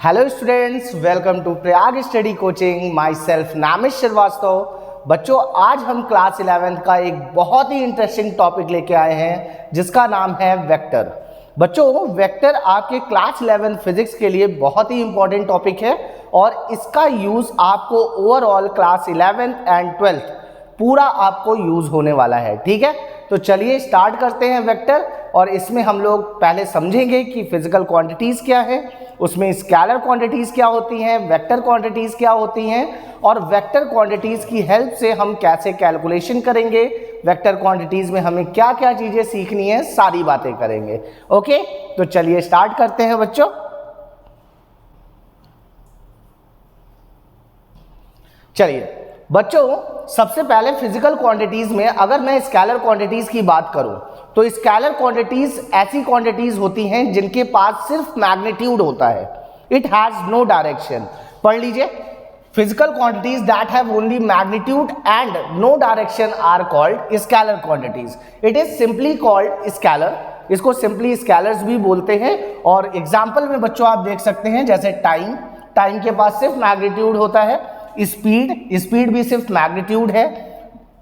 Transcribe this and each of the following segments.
Hello students, welcome to Prayag study coaching. Myself Namish Srivastava. बच्चों, आज हम क्लास 11th का एक बहुत ही इंटरेस्टिंग टॉपिक लेके आए हैं जिसका नाम है वेक्टर। बच्चों, वेक्टर आपके क्लास 11 फिजिक्स के लिए बहुत ही इंपॉर्टेंट टॉपिक है और इसका यूज़ आपको overall class 11th and 12th पूरा आपको यूज़ होने वाला है। ठीक है, तो चलिए स्टार्ट करते हैं वेक्टर। और इसमें हम लोग पहले समझेंगे कि फिजिकल क्वांटिटीज़ क्या है, उसमें स्केलर क्वांटिटीज़ क्या होती हैं, वेक्टर क्वांटिटीज़ क्या होती हैं और वेक्टर क्वांटिटीज़ की हेल्प से हम कैसे कैलकुलेशन करेंगे, वेक्टर क्वांटिटीज़ में हमें क्या क्या चीज़ें सीखनी है, सारी बातें करेंगे। ओके, तो चलिए स्टार्ट करते हैं बच्चों। चलिए बच्चों, सबसे पहले फिजिकल क्वांटिटीज में अगर मैं स्केलर क्वांटिटीज की बात करूं तो स्केलर क्वांटिटीज ऐसी क्वांटिटीज होती हैं जिनके पास सिर्फ मैग्नीट्यूड होता है, इट हैज नो डायरेक्शन। पढ़ लीजिए, physical quantities that have only magnitude and no direction are called scalar quantities. It is simply called scalar. इसको सिंपली स्केलर्स भी बोलते हैं। और एग्जाम्पल में बच्चों आप देख सकते हैं, जैसे टाइम के पास सिर्फ मैग्नीट्यूड होता है, स्पीड भी सिर्फ मैग्नीट्यूड है,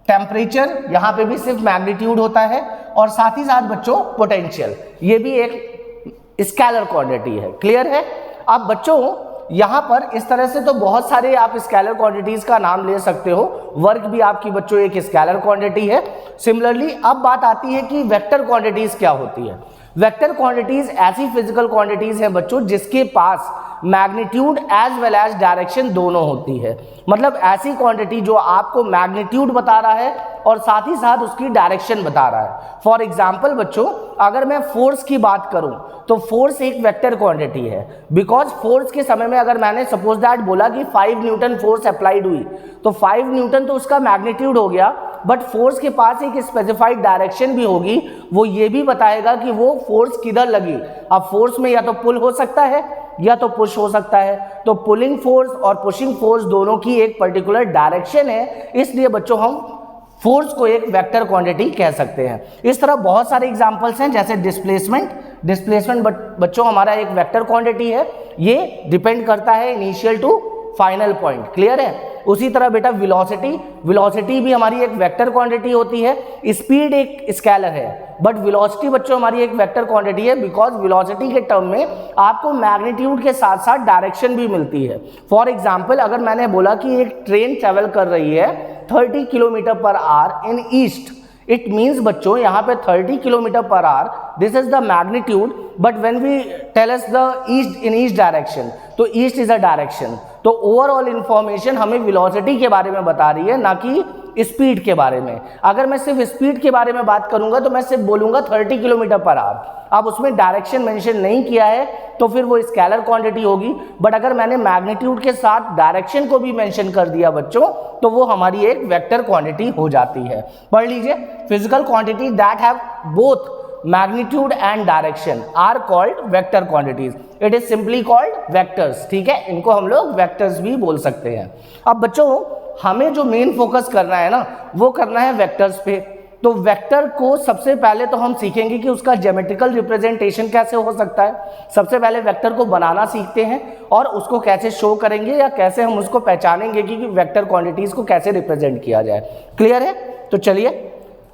टेम्परेचर यहाँ पे भी सिर्फ मैग्नीट्यूड होता है, और साथ ही साथ बच्चों पोटेंशियल, ये भी एक स्केलर क्वांटिटी है। क्लियर है? अब बच्चों यहाँ पर इस तरह से तो बहुत सारे आप स्केलर क्वांटिटीज का नाम ले सकते हो। वर्क भी आपकी बच्चों एक स्केलर क्वांटिटी है। सिमिलरली अब बात आती है कि वेक्टर क्वांटिटीज क्या होती है। वेक्टर क्वांटिटीज ऐसी फिजिकल क्वांटिटीज हैं बच्चों जिसके पास magnitude as well as direction दोनों होती है। मतलब ऐसी क्वांटिटी जो आपको मैग्नीट्यूड बता रहा है और साथ ही साथ उसकी डायरेक्शन बता रहा है। फॉर एग्जाम्पल बच्चों, अगर मैं फोर्स की बात करूं तो फोर्स एक वेक्टर क्वांटिटी है, बिकॉज फोर्स के समय में अगर मैंने सपोज दैट बोला कि 5 न्यूटन फोर्स अप्लाइड हुई तो 5 न्यूटन तो उसका मैग्नीट्यूड हो गया, बट फोर्स के पास एक स्पेसिफाइड डायरेक्शन भी होगी, वो ये भी बताएगा कि वो फोर्स किधर लगी। अब फोर्स में या तो पुल हो सकता है या तो पुश हो सकता है, तो पुलिंग फोर्स और पुशिंग फोर्स दोनों की एक पर्टिकुलर डायरेक्शन है, इसलिए बच्चों हम फोर्स को एक वेक्टर क्वांटिटी कह सकते हैं। इस तरह बहुत सारे एग्जांपल्स हैं, जैसे डिस्प्लेसमेंट बच्चों हमारा एक वेक्टर क्वांटिटी है, ये डिपेंड करता है initial to final point. Clear है? उसी तरह बेटा वेलोसिटी भी हमारी एक वेक्टर क्वांटिटी होती है। स्पीड एक स्केलर है, बट वेलोसिटी बच्चों हमारी एक वेक्टर क्वांटिटी है, बिकॉज वेलोसिटी के टर्म में आपको मैग्नीट्यूड के साथ साथ डायरेक्शन भी मिलती है। फॉर एग्जाम्पल, अगर मैंने बोला कि एक ट्रेन ट्रेवल कर रही है 30 kilometre per hour in east, it means बच्चों यहाँ पे 30 kilometre per hour, this is the magnitude, but when we tell us the east in east direction, तो ईस्ट इज अ डायरेक्शन। तो ओवरऑल इंफॉर्मेशन हमें velocity के बारे में बता रही है, ना कि स्पीड के बारे में। अगर मैं सिर्फ स्पीड के बारे में बात करूंगा तो मैं सिर्फ बोलूंगा 30 किलोमीटर पर आवर, अब उसमें डायरेक्शन मेंशन नहीं किया है तो फिर वो स्केलर क्वांटिटी होगी। बट अगर मैंने मैग्नीट्यूड के साथ डायरेक्शन को भी मेंशन कर दिया बच्चों, तो वो हमारी एक वेक्टर क्वांटिटी हो जाती है। पढ़ लीजिए, physical quantity that have both magnitude and direction are called vector quantities. It is simply called vectors. ठीक है, इनको हम लोग वेक्टर्स भी बोल सकते हैं। अब बच्चों हमें जो मेन फोकस करना है ना, वो करना है वेक्टर्स पे। तो वेक्टर को सबसे पहले तो हम सीखेंगे कि उसका ज्योमेट्रिकल रिप्रेजेंटेशन कैसे हो सकता है। सबसे पहले वेक्टर को बनाना सीखते हैं और उसको कैसे शो करेंगे या कैसे हम उसको पहचानेंगे कि वेक्टर क्वांटिटीज को कैसे रिप्रेजेंट किया जाए। क्लियर है? तो चलिए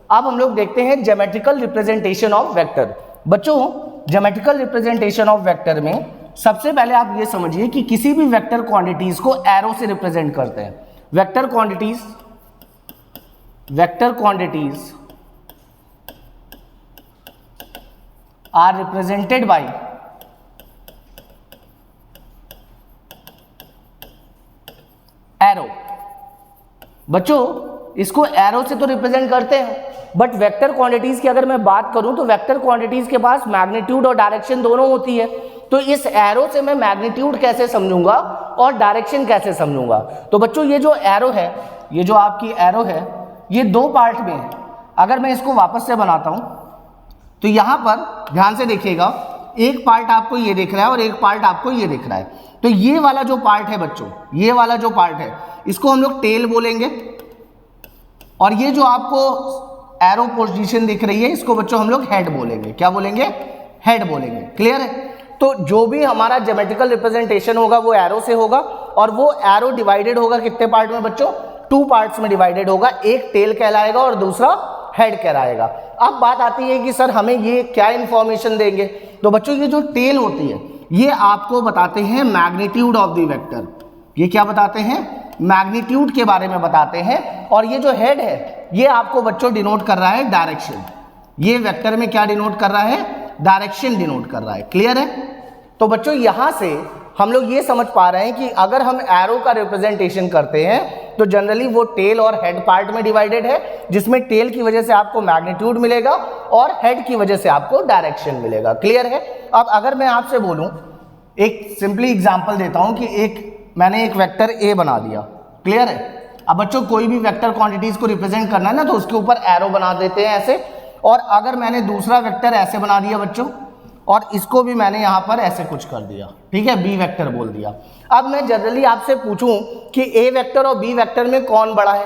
अब हम लोग देखते हैं ज्योमेट्रिकल रिप्रेजेंटेशन ऑफ वेक्टर। बच्चों, ज्योमेट्रिकल रिप्रेजेंटेशन ऑफ वेक्टर में सबसे पहले आप ये समझिए कि किसी भी वेक्टर क्वांटिटीज को एरो से रिप्रेजेंट करते हैं। Vector quantities are represented by arrow. बच्चों इसको एरो से तो रिप्रेजेंट करते हैं, बट वेक्टर क्वांटिटीज की अगर मैं बात करूं तो वेक्टर क्वांटिटीज के पास मैग्नीट्यूड और डायरेक्शन दोनों होती है। तो इस एरो से मैं मैग्नीट्यूड कैसे समझूंगा और डायरेक्शन कैसे समझूंगा? तो बच्चों ये जो एरो है, ये जो आपकी एरो है, ये दो पार्ट में है। अगर मैं इसको वापस से बनाता हूं तो यहां पर ध्यान से देखिएगा, एक पार्ट आपको ये दिख रहा है और एक पार्ट आपको ये दिख रहा है। तो ये वाला जो पार्ट है बच्चों, ये वाला जो पार्ट है, इसको हम लोग टेल बोलेंगे, और ये जो आपको एरो पोजीशन दिख रही है इसको बच्चों हम लोग हेड बोलेंगे। क्या बोलेंगे? हेड बोलेंगे। क्लियर है? तो जो भी हमारा ज्योमेट्रिकल रिप्रेजेंटेशन होगा वो एरो से होगा, और वो एरो डिवाइडेड होगा कितने पार्ट में बच्चों? 2 पार्ट्स में डिवाइडेड होगा, एक टेल कहलाएगा और दूसरा हेड कहलाएगा। अब बात आती है कि सर हमें ये क्या इंफॉर्मेशन देंगे? तो बच्चों ये जो टेल होती है ये आपको बताते हैं मैग्नीट्यूड ऑफ द वेक्टर। ये क्या बताते हैं? मैग्नीट्यूड के बारे में बताते हैं। और ये जो हेड है ये आपको बच्चों डिनोट कर रहा है डायरेक्शन। ये वेक्टर में क्या डिनोट कर रहा है? डायरेक्शन डिनोट कर रहा है। क्लियर है? तो बच्चों यहां से हम लोग ये समझ पा रहे हैं कि अगर हम एरो का रिप्रेजेंटेशन करते हैं तो जनरली वो टेल और हेड पार्ट में डिवाइडेड है, जिसमें टेल की वजह से आपको मैग्नीट्यूड मिलेगा और हेड की वजह से आपको डायरेक्शन मिलेगा। क्लियर है? अब अगर मैं आपसे बोलूं, एक सिंपली एग्जांपल देता हूं कि मैंने एक वेक्टर ए बना दिया। क्लियर है? अब बच्चों कोई भी वेक्टर क्वांटिटीज को रिप्रेजेंट करना है ना, तो उसके ऊपर एरो बना देते हैं ऐसे। और अगर मैंने दूसरा वेक्टर ऐसे बना दिया बच्चों, और इसको भी मैंने यहाँ पर ऐसे कुछ कर दिया, ठीक है, बी वेक्टर बोल दिया। अब मैं जनरली आपसे पूछूं कि ए वेक्टर और बी वेक्टर में कौन बड़ा है,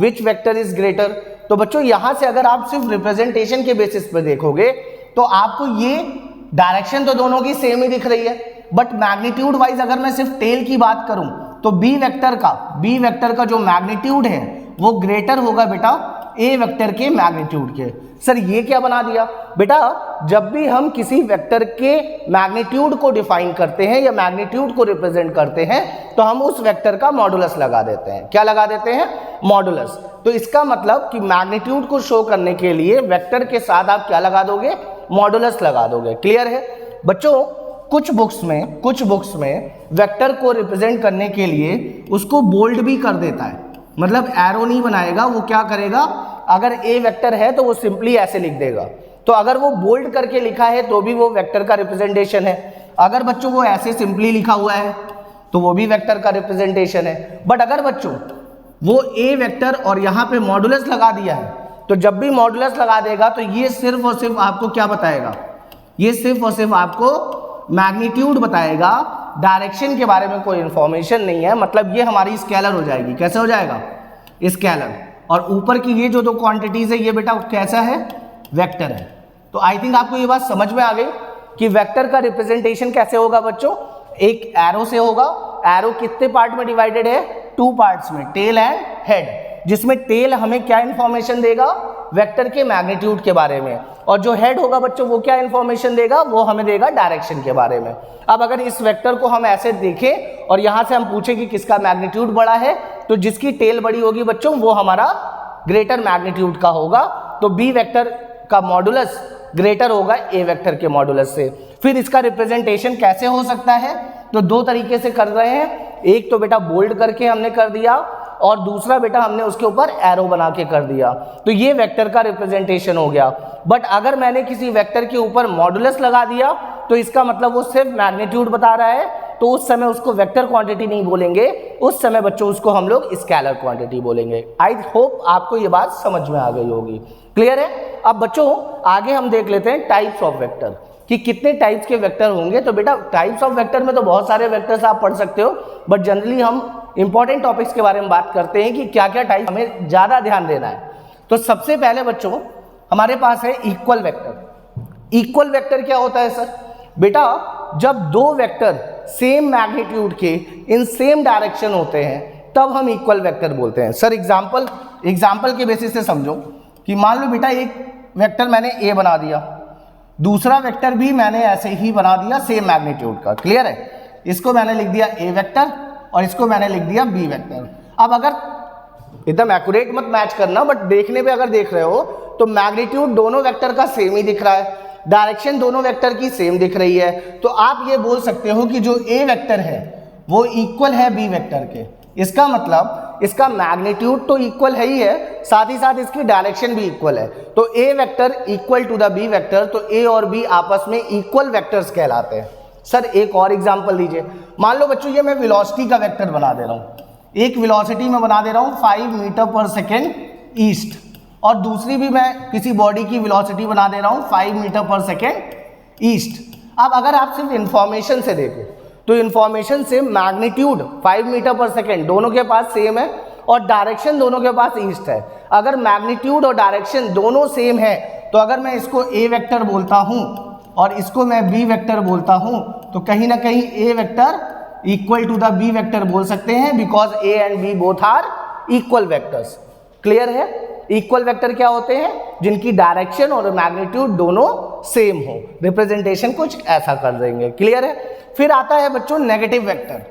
विच वेक्टर इज ग्रेटर? तो बच्चों यहाँ से अगर आप सिर्फ रिप्रेजेंटेशन के बेसिस पे देखोगे तो आपको ये डायरेक्शन तो दोनों की सेम ही दिख रही है, बट मैग्नीट्यूड वाइज अगर मैं सिर्फ टेल की बात करूं तो बी वेक्टर का जो मैग्नीट्यूड है वो ग्रेटर होगा बेटा ए वेक्टर के मैग्नीट्यूड के। सर ये क्या बना दिया? बेटा जब भी हम किसी वेक्टर के मैग्नीट्यूड को डिफाइन करते हैं या मैग्नीट्यूड को रिप्रेजेंट करते हैं तो हम उस वेक्टर का मॉडुलस लगा देते हैं। क्या लगा देते हैं? मॉडुलस। तो इसका मतलब कि मैग्नीट्यूड को शो करने के लिए वेक्टर के साथ आप क्या लगा दोगे? मॉडुलस लगा दोगे। क्लियर है बच्चों? कुछ बुक्स में वेक्टर को रिप्रेजेंट करने के लिए उसको बोल्ड भी कर देता है, मतलब एरो नहीं बनाएगा, वो क्या करेगा, अगर ए वेक्टर है तो वो सिंपली ऐसे लिख देगा। तो अगर वो बोल्ड करके लिखा है तो भी वो वेक्टर का रिप्रेजेंटेशन है, अगर बच्चों वो ऐसे सिंपली लिखा हुआ है तो वो भी वेक्टर का रिप्रेजेंटेशन है। बट अगर बच्चों वो ए वेक्टर और यहाँ पे मॉडुलस लगा दिया है, तो जब भी मॉडुलस लगा देगा तो ये सिर्फ और सिर्फ आपको क्या बताएगा? ये सिर्फ और सिर्फ आपको मैग्नीट्यूड बताएगा, डायरेक्शन के बारे में कोई इंफॉर्मेशन नहीं है। मतलब ये हमारी स्केलर हो जाएगी। कैसे हो जाएगा? स्केलर। और ऊपर की ये जो दो क्वांटिटीज है ये बेटा कैसा है? वेक्टर है। तो आई थिंक आपको ये बात समझ में आ गई कि वेक्टर का रिप्रेजेंटेशन कैसे होगा बच्चों? एक एरो से होगा। एरो कितने पार्ट में डिवाइडेड है? 2 पार्ट्स में, टेल एंड हेड, जिसमें टेल हमें क्या इंफॉर्मेशन देगा? वेक्टर के मैग्नीट्यूड के बारे में, और जो हेड होगा बच्चों वो क्या इंफॉर्मेशन देगा? वो हमें देगा डायरेक्शन के बारे में। अब अगर इस वेक्टर को हम ऐसे देखें और यहाँ से हम पूछें कि किसका मैग्नीट्यूड बड़ा है, तो जिसकी टेल बड़ी होगी बच्चों वो हमारा ग्रेटर मैग्नीट्यूड का होगा। तो बी वेक्टर का मॉडुलस ग्रेटर होगा ए वेक्टर के मॉडुलस से। फिर इसका रिप्रेजेंटेशन कैसे हो सकता है? तो 2 तरीके से कर रहे हैं। एक तो बेटा बोल्ड करके हमने कर दिया, और दूसरा बेटा हमने उसके ऊपर एरो बना के कर दिया। तो ये वेक्टर का रिप्रेजेंटेशन हो गया। बट अगर मैंने किसी वेक्टर के ऊपर मॉडुलस लगा दिया तो इसका मतलब वो सिर्फ मैग्नीट्यूड बता रहा है, तो उस समय उसको वेक्टर क्वांटिटी नहीं बोलेंगे, उस समय बच्चों उसको हम लोग स्केलर क्वांटिटी बोलेंगे। आई होप आपको ये बात समझ में आ गई होगी। क्लियर है? अब बच्चों आगे हम देख लेते हैं टाइप्स ऑफ वेक्टर, कि कितने टाइप्स के वेक्टर होंगे। तो बेटा टाइप्स ऑफ वेक्टर में तो बहुत सारे वेक्टर्स आप पढ़ सकते हो, बट जनरली हम इंपॉर्टेंट टॉपिक्स के बारे में बात करते हैं कि क्या क्या टाइप हमें ज़्यादा ध्यान देना है। तो सबसे पहले बच्चों हमारे पास है इक्वल वेक्टर। इक्वल वेक्टर क्या होता है सर? बेटा जब 2 वेक्टर सेम मैग्नीट्यूड के इन सेम डायरेक्शन होते हैं तब हम इक्वल वेक्टर बोलते हैं। सर एग्जाम्पल के बेसिस से समझो कि मान लो बेटा एक वेक्टर मैंने ए बना दिया, दूसरा वेक्टर भी मैंने ऐसे ही बना दिया सेम मैग्नीट्यूड का। क्लियर है? इसको मैंने लिख दिया ए वेक्टर और इसको मैंने लिख दिया बी वेक्टर। अब अगर एकदम एक्यूरेट मत मैच करना, बट देखने पे अगर देख रहे हो तो मैग्नीट्यूड दोनों वेक्टर का सेम ही दिख रहा है, डायरेक्शन दोनों वेक्टर की सेम दिख रही है। तो आप ये बोल सकते हो कि जो ए वेक्टर है वो इक्वल है बी वेक्टर के। इसका मतलब इसका मैग्नीट्यूड तो इक्वल है ही है, साथ ही साथ इसकी डायरेक्शन भी इक्वल है। तो A vector equal to the B vector, तो ए और बी आपस में इक्वल वेक्टर्स कहलाते हैं। सर एक और एग्जांपल दीजिए। मान लो बच्चों ये मैं वेलोसिटी का वेक्टर बना दे रहा हूँ, एक वेलोसिटी में बना दे रहा हूँ 5 मीटर पर सेकेंड ईस्ट, और दूसरी भी मैं किसी बॉडी की वेलोसिटी बना दे रहा हूँ 5 मीटर पर सेकेंड ईस्ट। अब अगर आप सिर्फ इंफॉर्मेशन से देखो तो इंफॉर्मेशन से मैग्नीट्यूड 5 मीटर पर सेकेंड दोनों के पास सेम है और डायरेक्शन दोनों के पास ईस्ट है। अगर मैग्नीट्यूड और डायरेक्शन दोनों सेम है तो अगर मैं इसको ए वेक्टर बोलता हूँ और इसको मैं बी वेक्टर बोलता हूं, तो कहीं ना कहीं A vector equal to the B vector बोल सकते हैं, because A and B both are equal vectors. Clear है? इक्वल वेक्टर क्या होते हैं? जिनकी डायरेक्शन और मैग्नीट्यूड दोनों सेम हो। रिप्रेजेंटेशन कुछ ऐसा कर देंगे। क्लियर है? फिर आता है बच्चों negative vector,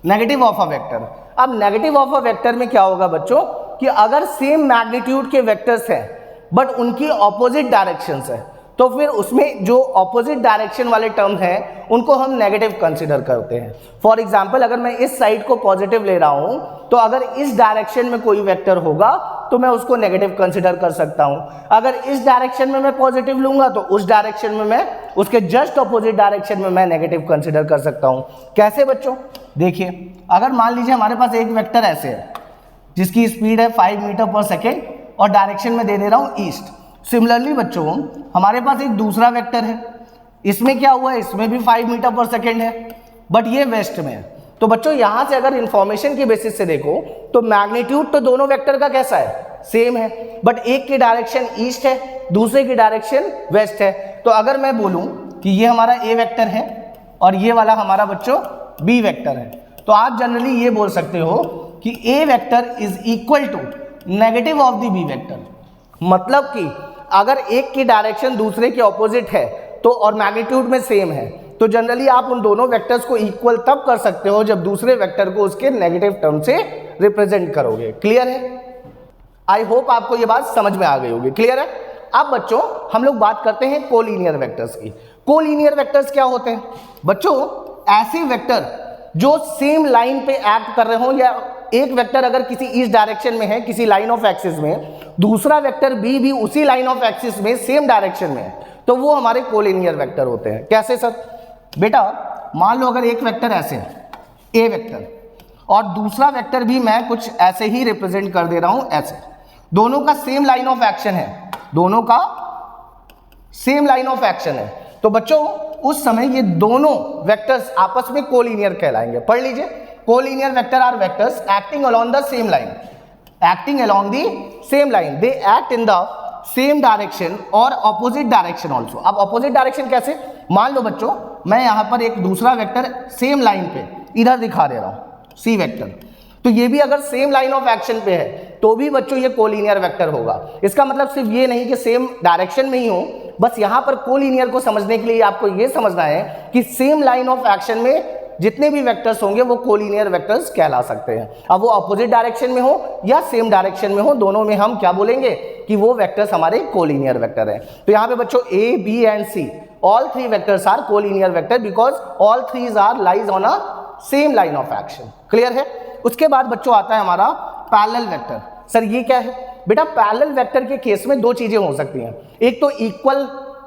negative of a vector. अब नेगेटिव ऑफ अ वेक्टर में क्या होगा बच्चों कि अगर सेम मैग्नीट्यूड के वेक्टर्स हैं बट उनकी ऑपोजिट डायरेक्शंस है, तो फिर उसमें जो ऑपोजिट डायरेक्शन वाले टर्म हैं उनको हम नेगेटिव कंसीडर करते हैं। फॉर एग्जांपल, अगर मैं इस साइड को पॉजिटिव ले रहा हूं, तो अगर इस डायरेक्शन में कोई वेक्टर होगा तो मैं उसको नेगेटिव कंसीडर कर सकता हूं। अगर इस डायरेक्शन में मैं पॉजिटिव लूंगा तो उस डायरेक्शन में मैं उसके जस्ट ऑपोजिट डायरेक्शन में मैं नेगेटिव कंसीडर कर सकता हूं। कैसे बच्चों? देखिए, अगर मान लीजिए हमारे पास एक वेक्टर ऐसे है जिसकी स्पीड है 5 मीटर पर सेकेंड और डायरेक्शन में दे दे रहा हूं ईस्ट। सिमिलरली बच्चों, हमारे पास एक दूसरा वेक्टर है, इसमें क्या हुआ है, इसमें भी 5 मीटर पर सेकेंड है, बट ये वेस्ट में है। तो बच्चों यहां से अगर इंफॉर्मेशन की बेसिस से देखो तो मैग्नीट्यूड तो दोनों वेक्टर का कैसा है, सेम है, बट एक की डायरेक्शन ईस्ट है, दूसरे की डायरेक्शन वेस्ट है। तो अगर मैं बोलूं कि ये हमारा ए वेक्टर है और ये वाला हमारा बच्चों बी वेक्टर है, तो आप जनरली ये बोल सकते हो कि A vector is equal to negative of the B vector. मतलब कि अगर एक की डायरेक्शन दूसरे के ऑपोजिट है तो और मैग्नीट्यूड में सेम है, तो जनरली आप उन दोनों वेक्टर्स को इक्वल तब कर सकते हो जब दूसरे वेक्टर को उसके नेगेटिव टर्म से रिप्रेजेंट करोगे। क्लियर है? आई होप आपको ये बात समझ में आ गई होगी। क्लियर है? अब बच्चों हम लोग बात करते हैं कोलिनियर वेक्टर्स की। कोलिनियर वेक्टर्स क्या होते हैं बच्चों? ऐसे वेक्टर जो सेम लाइन पे एक्ट कर रहे हो, या एक वेक्टर अगर किसी इस डायरेक्शन में है, किसी लाइन ऑफ एक्सिस में, दूसरा वेक्टर बी भी उसी लाइन ऑफ एक्सिस में सेम डायरेक्शन में है, तो वो हमारे कोलिनियर वेक्टर होते हैं। कैसे सर? बेटा मान लो अगर एक वेक्टर ऐसे है ए वेक्टर और दूसरा वेक्टर भी मैं कुछ ऐसे ही रिप्रेजेंट कर दे रहा हूं, ऐसे, दोनों का सेम लाइन ऑफ एक्शन है, दोनों का सेम लाइन ऑफ एक्शन है, तो बच्चों उस समय ये दोनों वेक्टर्स आपस में कोलिनियर कहलाएंगे। पढ़ लीजिए, collinear vector are vectors acting along the same line, acting along the same line, they act in the same direction और ऑपोजिट डायरेक्शन ऑल्सो। अब ऑपोजिट डायरेक्शन कैसे? मान लो बच्चों मैं यहां पर एक दूसरा वेक्टर सेम लाइन पे इधर दिखा दे रहा हूं, सी वेक्टर, तो ये भी अगर सेम लाइन ऑफ एक्शन पे है तो भी बच्चों ये कोलिनियर वेक्टर होगा। इसका मतलब सिर्फ ये नहीं कि सेम डायरेक्शन में ही हो, बस यहां पर कोलिनियर को समझने के लिए आपको ये समझना है कि सेम लाइन ऑफ एक्शन में जितने भी वेक्टर्स होंगे वो कोलिनियर वेक्टर्स कहला सकते हैं। अब वो अपोजिट डायरेक्शन में हो या सेम डायरेक्शन में हो, दोनों में हम क्या बोलेंगे कि वो वेक्टर्स हमारे कोलिनियर वेक्टर हैं। तो यहाँ पे बच्चों A, B and C all three vectors are collinear vector because all threes are lies on a same line of action. Clear है? उसके बाद बच्चों आता है हमारा पैरेलल वेक्टर। सर ये क्या है? बेटा पैरेलल वेक्टर के केस में दो चीजें हो सकती हैं, एक तो इक्वल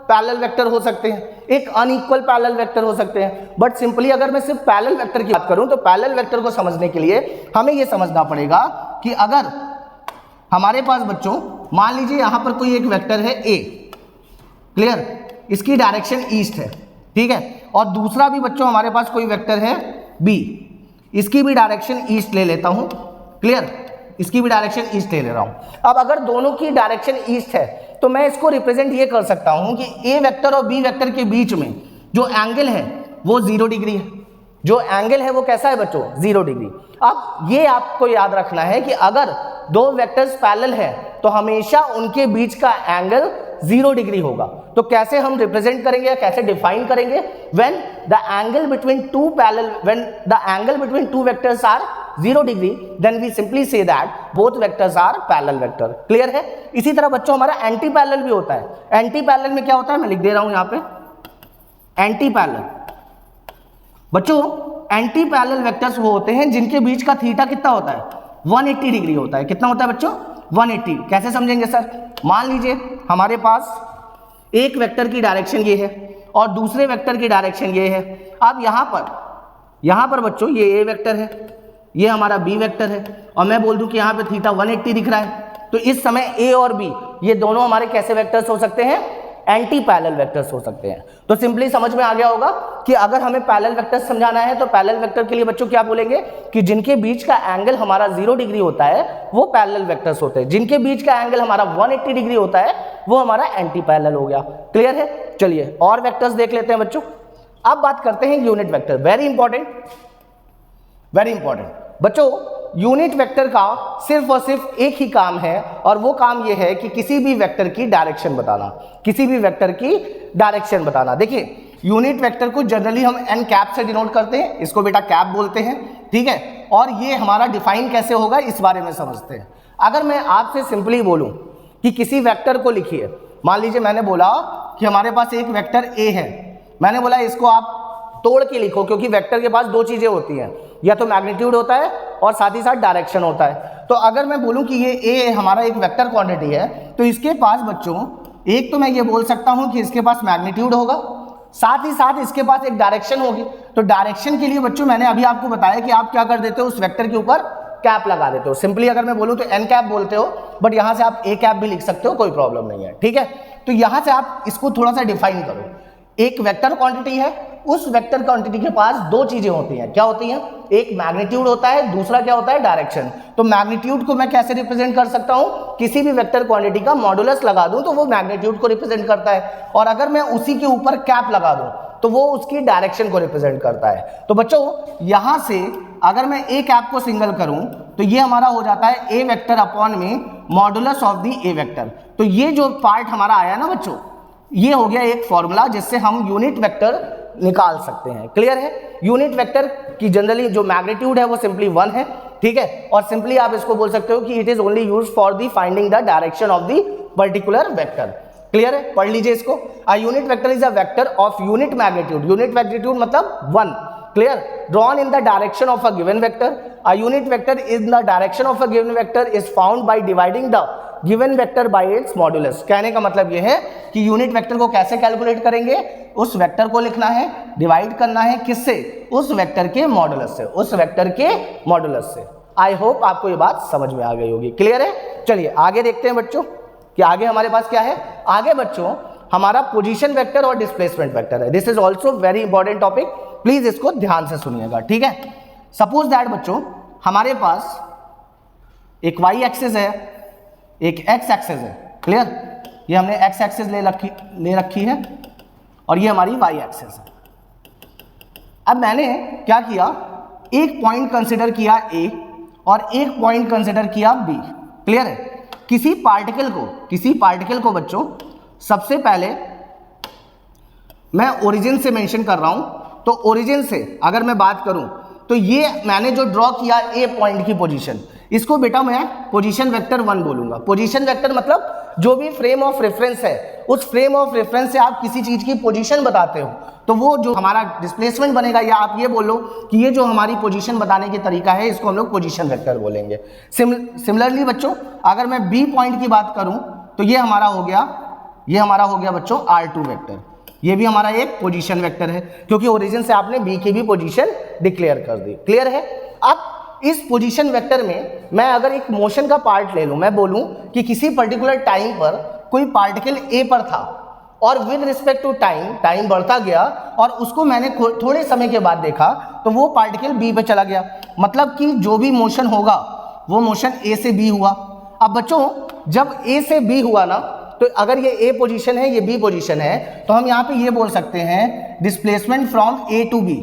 पैरेलल वेक्टर हो सकते हैं, एक अनइक्वल पैरेलल वेक्टर हो सकते हैं। बट सिंपली अगर मैं सिर्फ पैरेलल वेक्टर की बात करूं तो पैरेलल वेक्टर को समझने के लिए हमें यह समझना पड़ेगा कि अगर हमारे पास बच्चों मान लीजिए यहां पर कोई एक वेक्टर है ए, क्लियर, इसकी डायरेक्शन ईस्ट है, ठीक है, और दूसरा भी बच्चों हमारे पास कोई वेक्टर है बी, इसकी भी डायरेक्शन ईस्ट ले लेता हूं, क्लियर, इसकी भी डायरेक्शन ईस्ट ले ले रहा हूं। अब अगर दोनों की डायरेक्शन ईस्ट है तो मैं इसको रिप्रेजेंट ये कर सकता हूं कि ए वेक्टर और बी वेक्टर के बीच में जो एंगल है वो 0 डिग्री है। जो एंगल है वो कैसा है बच्चों? 0 डिग्री। अब ये आपको याद रखना है कि अगर दो वेक्टर्स पैरेलल है तो हमेशा उनके बीच का एंगल 0 डिग्री होगा। तो कैसे हम रिप्रेजेंट करेंगे या कैसे डिफाइन करेंगे? when the angle between two vectors are 0 degree, then we simply say that both vectors are parallel vector। Clear है? इसी तरह बच्चों हमारा एंटी पैरेलल भी होता है। एंटी पैरेलल में क्या होता है, मैं लिख दे रहा हूं यहां पे, एंटी पैरेलल बच्चों, एंटी पैरेलल वेक्टर्स वो होते हैं जिनके बीच का थीटा कितना होता है? 180 डिग्री होता है। कितना होता है बच्चों? 180। कैसे समझेंगे सर? मान लीजिए हमारे पास एक वेक्टर की डायरेक्शन ये है और दूसरे वेक्टर की डायरेक्शन ये है। अब यहां पर बच्चों ये ए वेक्टर है, ये हमारा बी वेक्टर है, और मैं बोल दूं कि यहां पे थीटा 180 दिख रहा है, तो इस समय ए और बी ये दोनों हमारे कैसे वेक्टर्स हो सकते हैं? एंटी पैरेलल वेक्टर्स हो सकते हैं। तो सिंपली समझ में आ गया होगा कि अगर हमें पैरेलल वेक्टर्स समझाना है तो पैरेलल वेक्टर के लिए बच्चों क्या बोलेंगे कि जिनके बीच का एंगल हमारा 0 डिग्री होता है वो पैरेलल वेक्टर्स होते हैं, जिनके बीच का एंगल हमारा 180 डिग्री होता है वो हमारा एंटी पैरेलल हो गया। क्लियर है? चलिए और वेक्टर्स देख लेते हैं बच्चों। अब बात करते हैं यूनिट वेक्टर। वेरी इंपॉर्टेंट बच्चों, यूनिट वेक्टर का सिर्फ और सिर्फ एक ही काम है और वो काम ये है कि किसी भी वेक्टर की डायरेक्शन बताना, किसी भी वेक्टर की डायरेक्शन बताना। देखिए यूनिट वेक्टर को जनरली हम एन कैप से डिनोट करते हैं, इसको बेटा कैप बोलते हैं, ठीक है। और ये हमारा डिफाइन कैसे होगा इस बारे में समझते हैं। अगर मैं आपसे सिंपली बोलूं कि किसी वेक्टर को लिखिए, मान लीजिए मैंने बोला कि हमारे पास एक वेक्टर ए है, मैंने बोला इसको आप तोड़ के लिखो, क्योंकि वेक्टर के पास दो चीजें होती हैं, या तो मैग्नीट्यूड होता है और साथ ही साथ डायरेक्शन होता है। तो अगर मैं बोलूं कि ये ए हमारा एक वेक्टर क्वांटिटी है तो इसके पास बच्चों एक तो मैं ये बोल सकता हूं कि इसके पास मैग्नीट्यूड होगा, साथ ही साथ इसके पास एक डायरेक्शन होगी। तो डायरेक्शन के लिए बच्चों मैंने अभी आपको बताया कि आप क्या कर देते हो, उस वेक्टर के ऊपर कैप लगा देते हो। सिंपली अगर मैं बोलूं तो एन कैप बोलते हो, बट यहां से आप ए कैप भी लिख सकते हो, कोई प्रॉब्लम नहीं है, ठीक है। तो यहां से आप इसको थोड़ा सा डिफाइन करो। एक वेक्टर क्वांटिटी है, उस वेक्टर क्वांटिटी के पास दो चीजें होती हैं। क्या होती हैं? एक मैग्नीट्यूड होता है, दूसरा क्या होता है? डायरेक्शन। तो मैग्नीट्यूड को मैं कैसे रिप्रेजेंट कर सकता हूं? किसी भी वेक्टर क्वांटिटी का मॉडुलस लगा दूं तो वो मैग्नीट्यूड को रिप्रेजेंट करता है, और अगर मैं उसी के ऊपर कैप लगा दूं तो वो उसकी डायरेक्शन को रिप्रेजेंट करता है। तो बच्चों यहां से अगर मैं ए कैप को सिंगल करूं तो ये हमारा हो जाता है ए वेक्टर अपॉन में modulus of the A vector. तो ये जो पार्ट हमारा आया ना बच्चों, ये हो गया एक फॉर्मूला जिससे हम यूनिट वेक्टर निकाल सकते हैं। क्लियर है? यूनिट वेक्टर की जनरली जो मैग्नीट्यूड है वो सिंपली 1 है, ठीक है। और सिंपली आप इसको बोल सकते हो कि it is only used for the finding the direction of the particular vector. Clear है? पढ़ लीजिए इसको। A unit vector is a vector of unit magnitude. Unit magnitude मतलब 1। Clear? Drawn in the direction of a given vector. A unit vector in the direction of a given vector is found by dividing the given vector by its modulus. कहने का मतलब ये है कि unit vector को कैसे calculate करेंगे? उस वेक्टर को लिखना है, डिवाइड करना है किससे? उस वेक्टर के मॉडुलस से, उस वेक्टर के मॉडुलस से। आई होप आपको ये बात समझ में आ गई होगी। क्लियर है? चलिए आगे देखते हैं बच्चों कि आगे हमारे पास क्या है। आगे बच्चों हमारा पोजीशन वेक्टर और डिस्प्लेसमेंट वेक्टर है। This is also very important topic, please इसको ध्यान से सुनिएगा, ठीक है। सपोज दैट बच्चों हमारे पास एक वाई एक्सिस है, एक एक्स एक्सिस है। क्लियर? ये हमने एक्स एक्सिस ले रखी है और ये हमारी वाई एक्सिस है। अब मैंने क्या किया, एक पॉइंट कंसिडर किया ए और एक पॉइंट कंसिडर किया बी। क्लियर है? किसी पार्टिकल को बच्चों सबसे पहले मैं ओरिजिन से मेंशन कर रहा हूं, तो ओरिजिन से अगर मैं बात करूं तो ये मैंने जो ड्रॉ किया ए पॉइंट की पोजीशन, इसको बेटा मैं पोजीशन वेक्टर 1 बोलूंगा। पोजीशन वेक्टर मतलब जो भी फ्रेम ऑफ रेफरेंस है, उस फ्रेम ऑफ रेफरेंस से आप किसी चीज की पोजीशन बताते हो तो वो जो हमारा डिस्प्लेसमेंट बनेगा, या आप ये बोलो कि ये जो हमारी पोजीशन बताने के तरीका है इसको हम लोग पोजीशन वेक्टर बोलेंगे। सिमिलरली बच्चों अगर मैं बी पॉइंट की बात करूं तो ये हमारा हो गया बच्चों R2 वेक्टर। ये भी हमारा एक पोजीशन वेक्टर है क्योंकि ओरिजिन से आपने बी की भी पोजीशन डिक्लेयर कर दी। क्लियर है? अब इस पोजीशन वेक्टर में मैं अगर एक मोशन का पार्ट ले लूं, मैं बोलूं कि किसी पर्टिकुलर टाइम पर कोई पार्टिकल ए पर था और विद रिस्पेक्ट टू टाइम बढ़ता गया और उसको मैंने थोड़े समय के बाद देखा तो वो पार्टिकल बी पे चला गया। मतलब कि जो भी मोशन होगा वो मोशन ए से बी हुआ। अब बच्चों जब ए से बी हुआ ना, तो अगर ये ए पोजीशन है, ये बी पोजीशन है, तो हम यहाँ पे ये बोल सकते हैं displacement from A to B,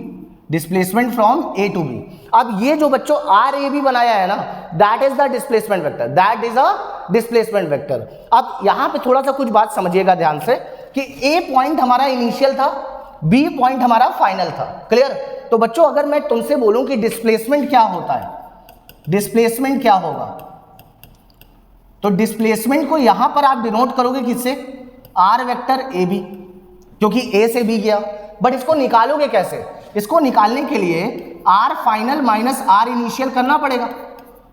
displacement from A to B. अब ये जो बच्चों आर ए बी बनाया है ना, that is the displacement vector, that is a displacement vector. अब यहाँ पे थोड़ा सा कुछ बात समझिएगा ध्यान से कि ए पॉइंट हमारा इनिशियल था, बी पॉइंट हमारा फाइनल था। क्लियर? तो बच्चों अगर मैं तुमसे बोलूं कि डिस्प्लेसमेंट क्या होता है, डिस्प्लेसमेंट क्या होगा, तो डिस्प्लेसमेंट को यहां पर आप डिनोट करोगे किससे? आर वेक्टर ए बी, क्योंकि ए से बी गया। बट इसको निकालोगे कैसे? इसको निकालने के लिए R final minus R initial करना पड़ेगा।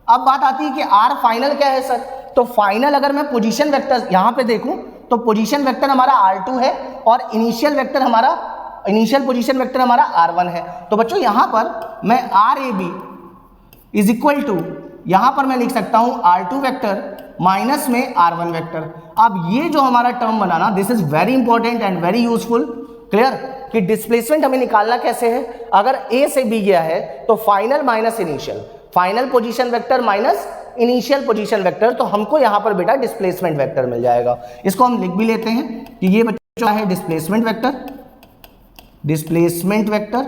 अब बात आती है कि आर फाइनल क्या है सर? तो फाइनल अगर मैं पोजीशन वेक्टर यहां पे देखूं तो पोजीशन वेक्टर हमारा R2 है और इनिशियल पोजीशन वेक्टर हमारा R1 है। तो बच्चों यहां पर मैं R A B is equal to यहां पर मैं लिख सकता हूं R2 वेक्टर माइनस में R1 वेक्टर। अब ये जो हमारा टर्म बना ना, this is very important and very useful. Clear कि डिस्प्लेसमेंट हमें निकालना कैसे है, अगर A से B गया है तो final minus initial, final position vector minus initial position vector, तो हमको यहां पर बेटा डिस्प्लेसमेंट वेक्टर मिल जाएगा। इसको हम लिख भी लेते हैं कि ये बच्चा है displacement vector, displacement vector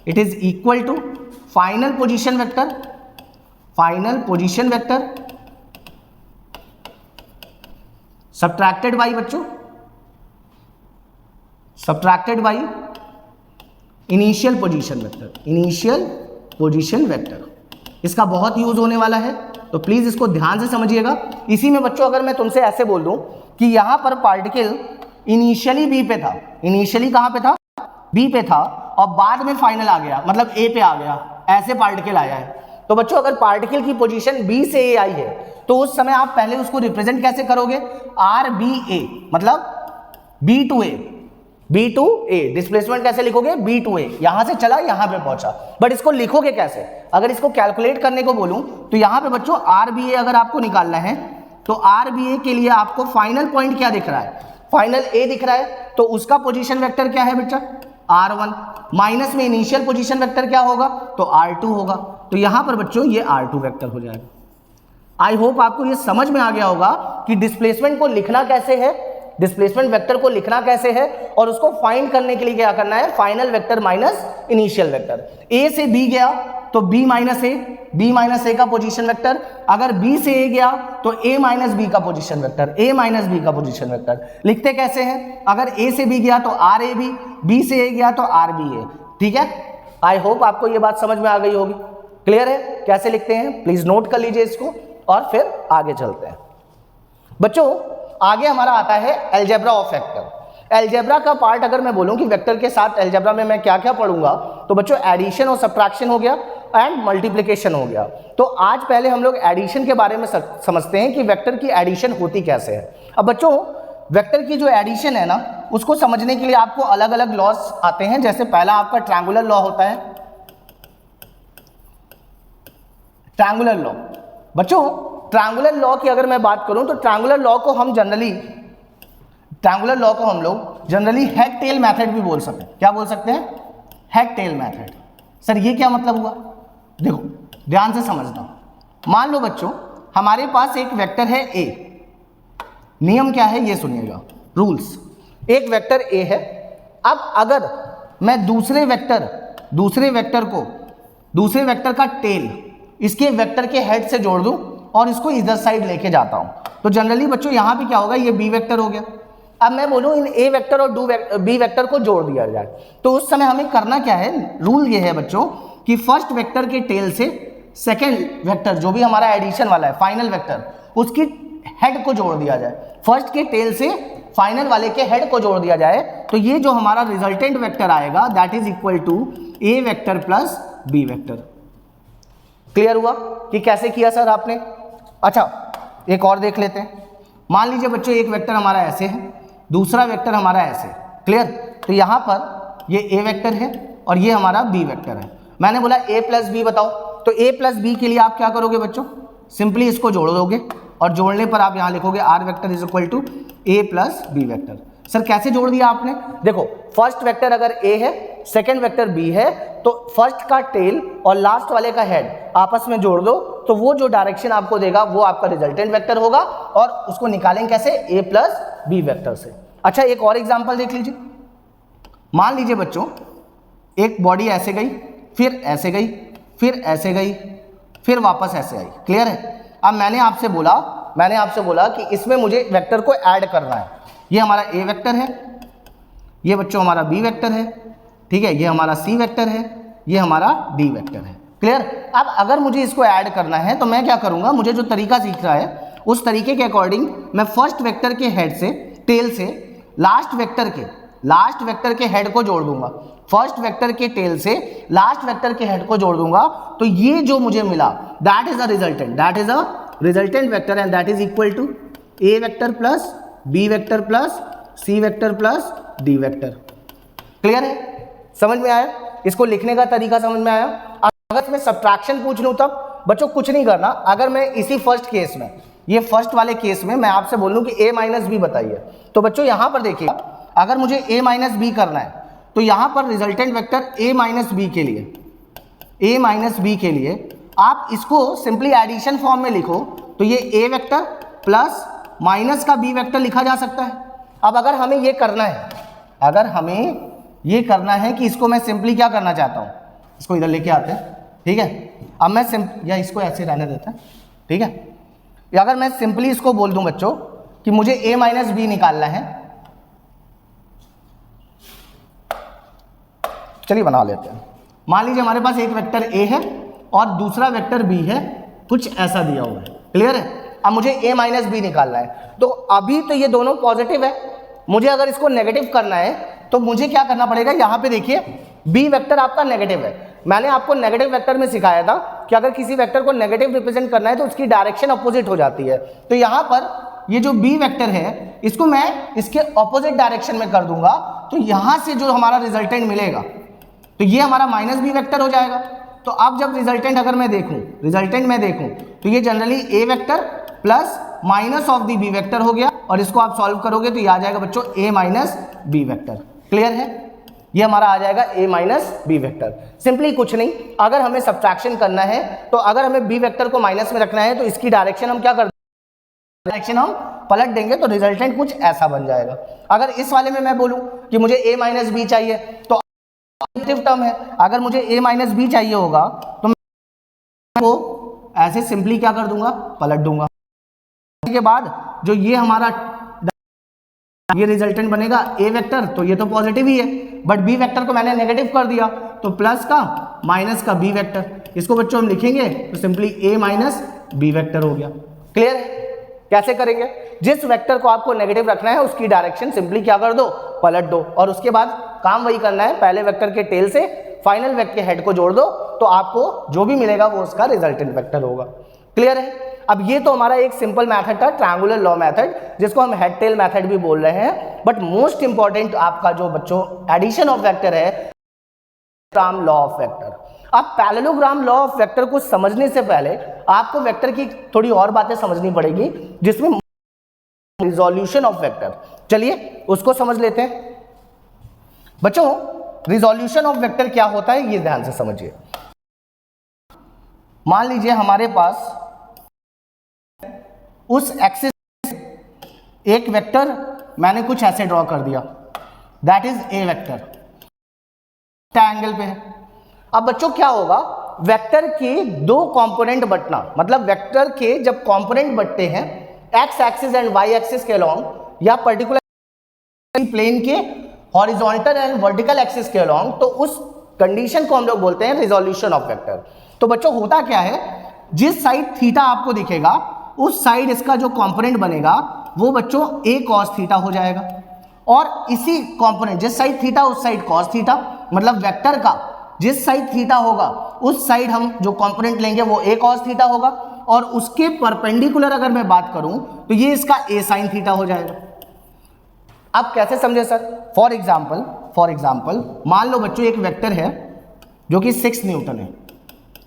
it is equal to final position vector, final position vector subtracted by बच्चों, subtracted by initial position vector, initial position vector. इसका बहुत यूज होने वाला है, तो प्लीज इसको ध्यान से समझिएगा। इसी में बच्चों अगर मैं तुमसे ऐसे बोल दूं कि यहां पर पार्टिकल इनिशियली बी पे था, इनिशियली कहां पे था, बी पे था, और बाद में फाइनल आ गया, मतलब ए पे आ गया, ऐसे पार्टिकल आया है। तो बच्चों अगर पार्टिकल की पोजीशन बी से ए आई है तो उस समय आप पहले उसको रिप्रेजेंट कैसे करोगे, आर बी ए, मतलब B to A, B to A, displacement कैसे लिखोगे, बी टू ए, यहां से चला यहां पे पहुंचा। बट इसको लिखोगे कैसे, अगर इसको कैलकुलेट करने को बोलूं तो यहां पे बच्चों आर बी ए अगर आपको निकालना है तो आर बी ए के लिए आपको फाइनल पॉइंट क्या दिख रहा है, फाइनल ए दिख रहा है, तो उसका पोजीशन वेक्टर क्या है बच्चा, R1 माइनस में इनिशियल पोजीशन वेक्टर क्या होगा, तो R2 होगा। तो यहां पर बच्चों ये R2 वेक्टर हो जाएगा। आई होप आपको ये समझ में आ गया होगा कि डिस्प्लेसमेंट को लिखना कैसे है, डिस्प्लेसमेंट वेक्टर को लिखना कैसे है, और उसको फाइंड करने के लिए क्या करना है, final vector minus initial vector. A से बी गया तो B minus A, B minus A का पोजीशन वेक्टर, अगर बी से ए गया तो ए माइनस बी का position vector, A minus B का पोजीशन वेक्टर। लिखते कैसे हैं, अगर ए से बी गया तो आर ए बी से ए गया तो आर बी ए। ठीक है, आई होप आपको ये बात समझ में आ गई होगी। क्लियर है कैसे लिखते हैं, प्लीज नोट कर लीजिए इसको और फिर आगे चलते हैं। बच्चों आगे हमारा आता है अलजेब्रा ऑफ वेक्टर। अलजेब्रा का पार्ट अगर मैं बोलूं कि वेक्टर के साथ अलजेब्रा में मैं क्या क्या पढ़ूंगा, तो बच्चों एडिशन और सब्ट्रैक्शन हो गया एंड मल्टीप्लिकेशन हो गया। तो आज पहले हम लोग एडिशन के बारे में समझते हैं कि वेक्टर की एडिशन होती कैसे है। अब बच्चों वेक्टर की जो एडिशन है ना, उसको समझने के लिए आपको अलग अलग लॉज आते हैं। जैसे पहला आपका ट्रायंगुलर लॉ होता है, ट्रायंगुलर लॉ। बच्चों ट्रायंगुलर लॉ की अगर मैं बात करूं तो ट्रायंगुलर लॉ को हम लोग जनरली हेड टेल मेथड भी बोल सकते हैं। क्या बोल सकते हैं, हेड टेल मेथड। सर ये क्या मतलब हुआ, देखो ध्यान से समझना। मान लो बच्चों हमारे पास एक वेक्टर है ए, नियम क्या है ये सुनिएगा, रूल्स। एक वेक्टर ए है, अब अगर मैं दूसरे वेक्टर का टेल इसके वेक्टर के हेड से जोड़ दूं और इसको इधर साइड लेके जाता हूं, तो जनरली बच्चों यहां पे क्या होगा, ये बी वेक्टर हो गया। अब मैं बोलूं इन ए वेक्टर और बी वेक्टर को जोड़ दिया जाए, तो उस समय हमें करना क्या है, रूल ये है बच्चों कि फर्स्ट वेक्टर के टेल से सेकंड वेक्टर जो भी हमारा एडिशन वाला है फाइनल वेक्टर, उसकी हेड को जोड़ दिया जाए। फर्स्ट के टेल से फाइनल वाले के हेड को जोड़ दिया जाए, तो ये जो हमारा रिजल्टेंट वेक्टर आएगा that is equal to A vector plus B vector. Clear हुआ कि कैसे किया सर आपने। अच्छा एक और देख लेते हैं। मान लीजिए बच्चों एक वेक्टर हमारा ऐसे है, दूसरा वेक्टर हमारा ऐसे। क्लियर, तो यहां पर ये ए वेक्टर है और ये हमारा बी वेक्टर है। मैंने बोला ए प्लस बी बताओ, तो ए प्लस बी के लिए आप क्या करोगे बच्चों, सिंपली इसको जोड़ दोगे और जोड़ने पर आप यहां लिखोगे R vector is equal to A plus B vector. Sir कैसे जोड़ दिया आपने, देखो फर्स्ट वेक्टर अगर ए है, सेकंड वेक्टर बी है, तो फर्स्ट का टेल और लास्ट वाले का हेड आपस में जोड़ दो, तो वो जो डायरेक्शन आपको देगा वो आपका रिजल्टेंट वेक्टर होगा, और उसको निकालेंगे कैसे, ए प्लस बी वेक्टर से। अच्छा एक और एग्जांपल देख लीजिए। मान लीजिए बच्चों एक बॉडी ऐसे गई, फिर ऐसे गई, फिर ऐसे गई, फिर वापस ऐसे आई। क्लियर है। अब मैंने आपसे बोला कि इसमें मुझे वेक्टर को ऐड करना है। ये हमारा ए वेक्टर है, ये बच्चों हमारा बी वेक्टर है, ठीक है, ये हमारा सी वेक्टर है, ये हमारा डी वेक्टर है। क्लियर। अब अगर मुझे इसको ऐड करना है तो मैं क्या करूंगा, मुझे जो तरीका सीख रहा है उस तरीके के अकॉर्डिंग मैं फर्स्ट वेक्टर के हेड से, टेल से लास्ट वेक्टर के हेड को जोड़ दूंगा। फर्स्ट वेक्टर के टेल से लास्ट वेक्टर के हेड को जोड़ दूंगा, तो ये जो मुझे मिला that is a resultant vector and that is equal to A vector plus B vector plus C vector plus D vector. Clear है, समझ में आया, इसको लिखने का तरीका समझ में आया। अगर इसमें सब्ट्रैक्शन पूछ लूं तब बच्चों कुछ नहीं करना। अगर मैं इसी फर्स्ट केस में, ये फर्स्ट वाले केस में मैं आपसे बोलूं कि a माइनस बी बताइए, तो बच्चों यहां पर देखिए, अगर मुझे a माइनस बी करना है तो यहां पर resultant vector a minus B के लिए, a माइनस बी के लिए आप इसको सिंपली एडिशन फॉर्म में लिखो तो ये a वेक्टर प्लस माइनस का b वेक्टर लिखा जा सकता है। अब अगर हमें ये करना है, अगर हमें ये करना है कि इसको मैं सिंपली क्या करना चाहता हूं, इसको इधर लेके आते हैं, ठीक है। अब मैं या इसको ऐसे रहने देता है, ठीक है। या अगर मैं सिंपली इसको बोल दूं बच्चों कि मुझे a माइनस बी निकालना है, चलिए बना लेते हैं। मान लीजिए हमारे पास एक वेक्टर a है और दूसरा वेक्टर b है, कुछ ऐसा दिया हुआ है, क्लियर है। अब मुझे a माइनस बी निकालना है, तो अभी तो ये दोनों पॉजिटिव है, मुझे अगर इसको नेगेटिव करना है तो मुझे क्या करना पड़ेगा, यहां पे देखिए b वेक्टर आपका नेगेटिव है। मैंने आपको नेगेटिव वेक्टर में सिखाया था कि अगर किसी वेक्टर को नेगेटिव रिप्रेजेंट करना है तो उसकी डायरेक्शन अपोजिट हो जाती है। तो यहां पर ये जो b वेक्टर है इसको मैं इसके अपोजिट डायरेक्शन में कर दूंगा, तो यहां से जो हमारा रिजल्टेंट मिलेगा तो ये हमारा माइनस बी वेक्टर हो जाएगा। तो अब जब रिजल्टेंट अगर मैं देखूं, रिजल्टेंट मैं देखूं तो ये generally a vector plus minus of the B vector हो गया, और इसको आप सॉल्व करोगे तो ये आ जाएगा बच्चों a minus B vector. Clear है, ये हमारा आ जाएगा a minus B vector. Simply कुछ नहीं, अगर हमें सब्ट्रैक्शन करना है तो अगर हमें b वेक्टर को माइनस में रखना है तो इसकी डायरेक्शन हम क्या कर देंगे, डायरेक्शन हम पलट देंगे तो रिजल्टेंट कुछ ऐसा बन जाएगा। अगर इस वाले में मैं बोलूं कि मुझे a माइनस बी चाहिए तो पॉजिटिव टर्म है, अगर मुझे a माइनस बी चाहिए होगा तो मैं को ऐसे सिंपली क्या कर दूंगा, पलट दूंगा। के बाद जो ये हमारा ये रिजल्टेंट बनेगा a वेक्टर, तो ये तो पॉजिटिव ही है, बट b वेक्टर को मैंने नेगेटिव कर दिया तो प्लस का माइनस का b वेक्टर, इसको बच्चों हम लिखेंगे तो simply a minus B vector हो गया। क्लियर है, कैसे करेंगे, जिस वेक्टर को आपको नेगेटिव रखना है उसकी डायरेक्शन सिंपली क्या कर दो, पलट दो, और उसके बाद काम वही करना है, पहले वेक्टर के टेल से फाइनल वेक्टर के हेड को जोड़ दो तो आपको जो भी मिलेगा वो उसका रिजल्टेंट वेक्टर होगा। क्लियर है। अब ये तो हमारा एक सिंपल मेथड था, ट्रायंगुलर लॉ मेथड, जिसको हम हेड टेल मेथड भी बोल रहे हैं, बट मोस्ट इंपॉर्टेंट आपका जो बच्चों एडिशन ऑफ वेक्टर है, पैरेललोग्राम लॉ ऑफ वेक्टर। अब पैरेललोग्राम लॉ ऑफ वेक्टर को समझने से पहले आपको वेक्टर की थोड़ी और बातें समझनी पड़ेगी, जिसमें रिजोल्यूशन ऑफ वेक्टर, चलिए उसको समझ लेते हैं। बच्चों रिजोल्यूशन ऑफ वेक्टर क्या होता है ये ध्यान से समझिए। मान लीजिए हमारे पास उस एक्सिस एक वेक्टर मैंने कुछ ऐसे ड्रॉ कर दिया, that is a vector, angle पे है। अब बच्चों क्या होगा, वेक्टर के दो कंपोनेंट बटना, मतलब वेक्टर के जब कंपोनेंट बटते हैं X axis and Y axis के अलोंग, या पर्टिकुलर प्लेन के हॉरिजॉन्टल एंड वर्टिकल एक्सिस के अलोंग, तो उस कंडीशन को हम लोग बोलते हैं रिजोल्यूशन ऑफ वेक्टर। तो बच्चों होता क्या है, जिस साइड थीटा आपको दिखेगा उस साइड इसका जो कंपोनेंट बनेगा वो बच्चों a cos थीटा हो जाएगा, और इसी कंपोनेंट जिस साइड थीटा उस साइड cos थीटा, मतलब वेक्टर का जिस साइड थीटा होगा उस साइड हम जो कंपोनेंट लेंगे वो a cos थीटा होगा, और उसके परपेंडिकुलर अगर मैं बात करूं तो ये इसका a sin थीटा हो जाएगा। अब कैसे समझे सर, फॉर एग्जाम्पल मान लो बच्चों एक वेक्टर है जो कि 6 न्यूटन है,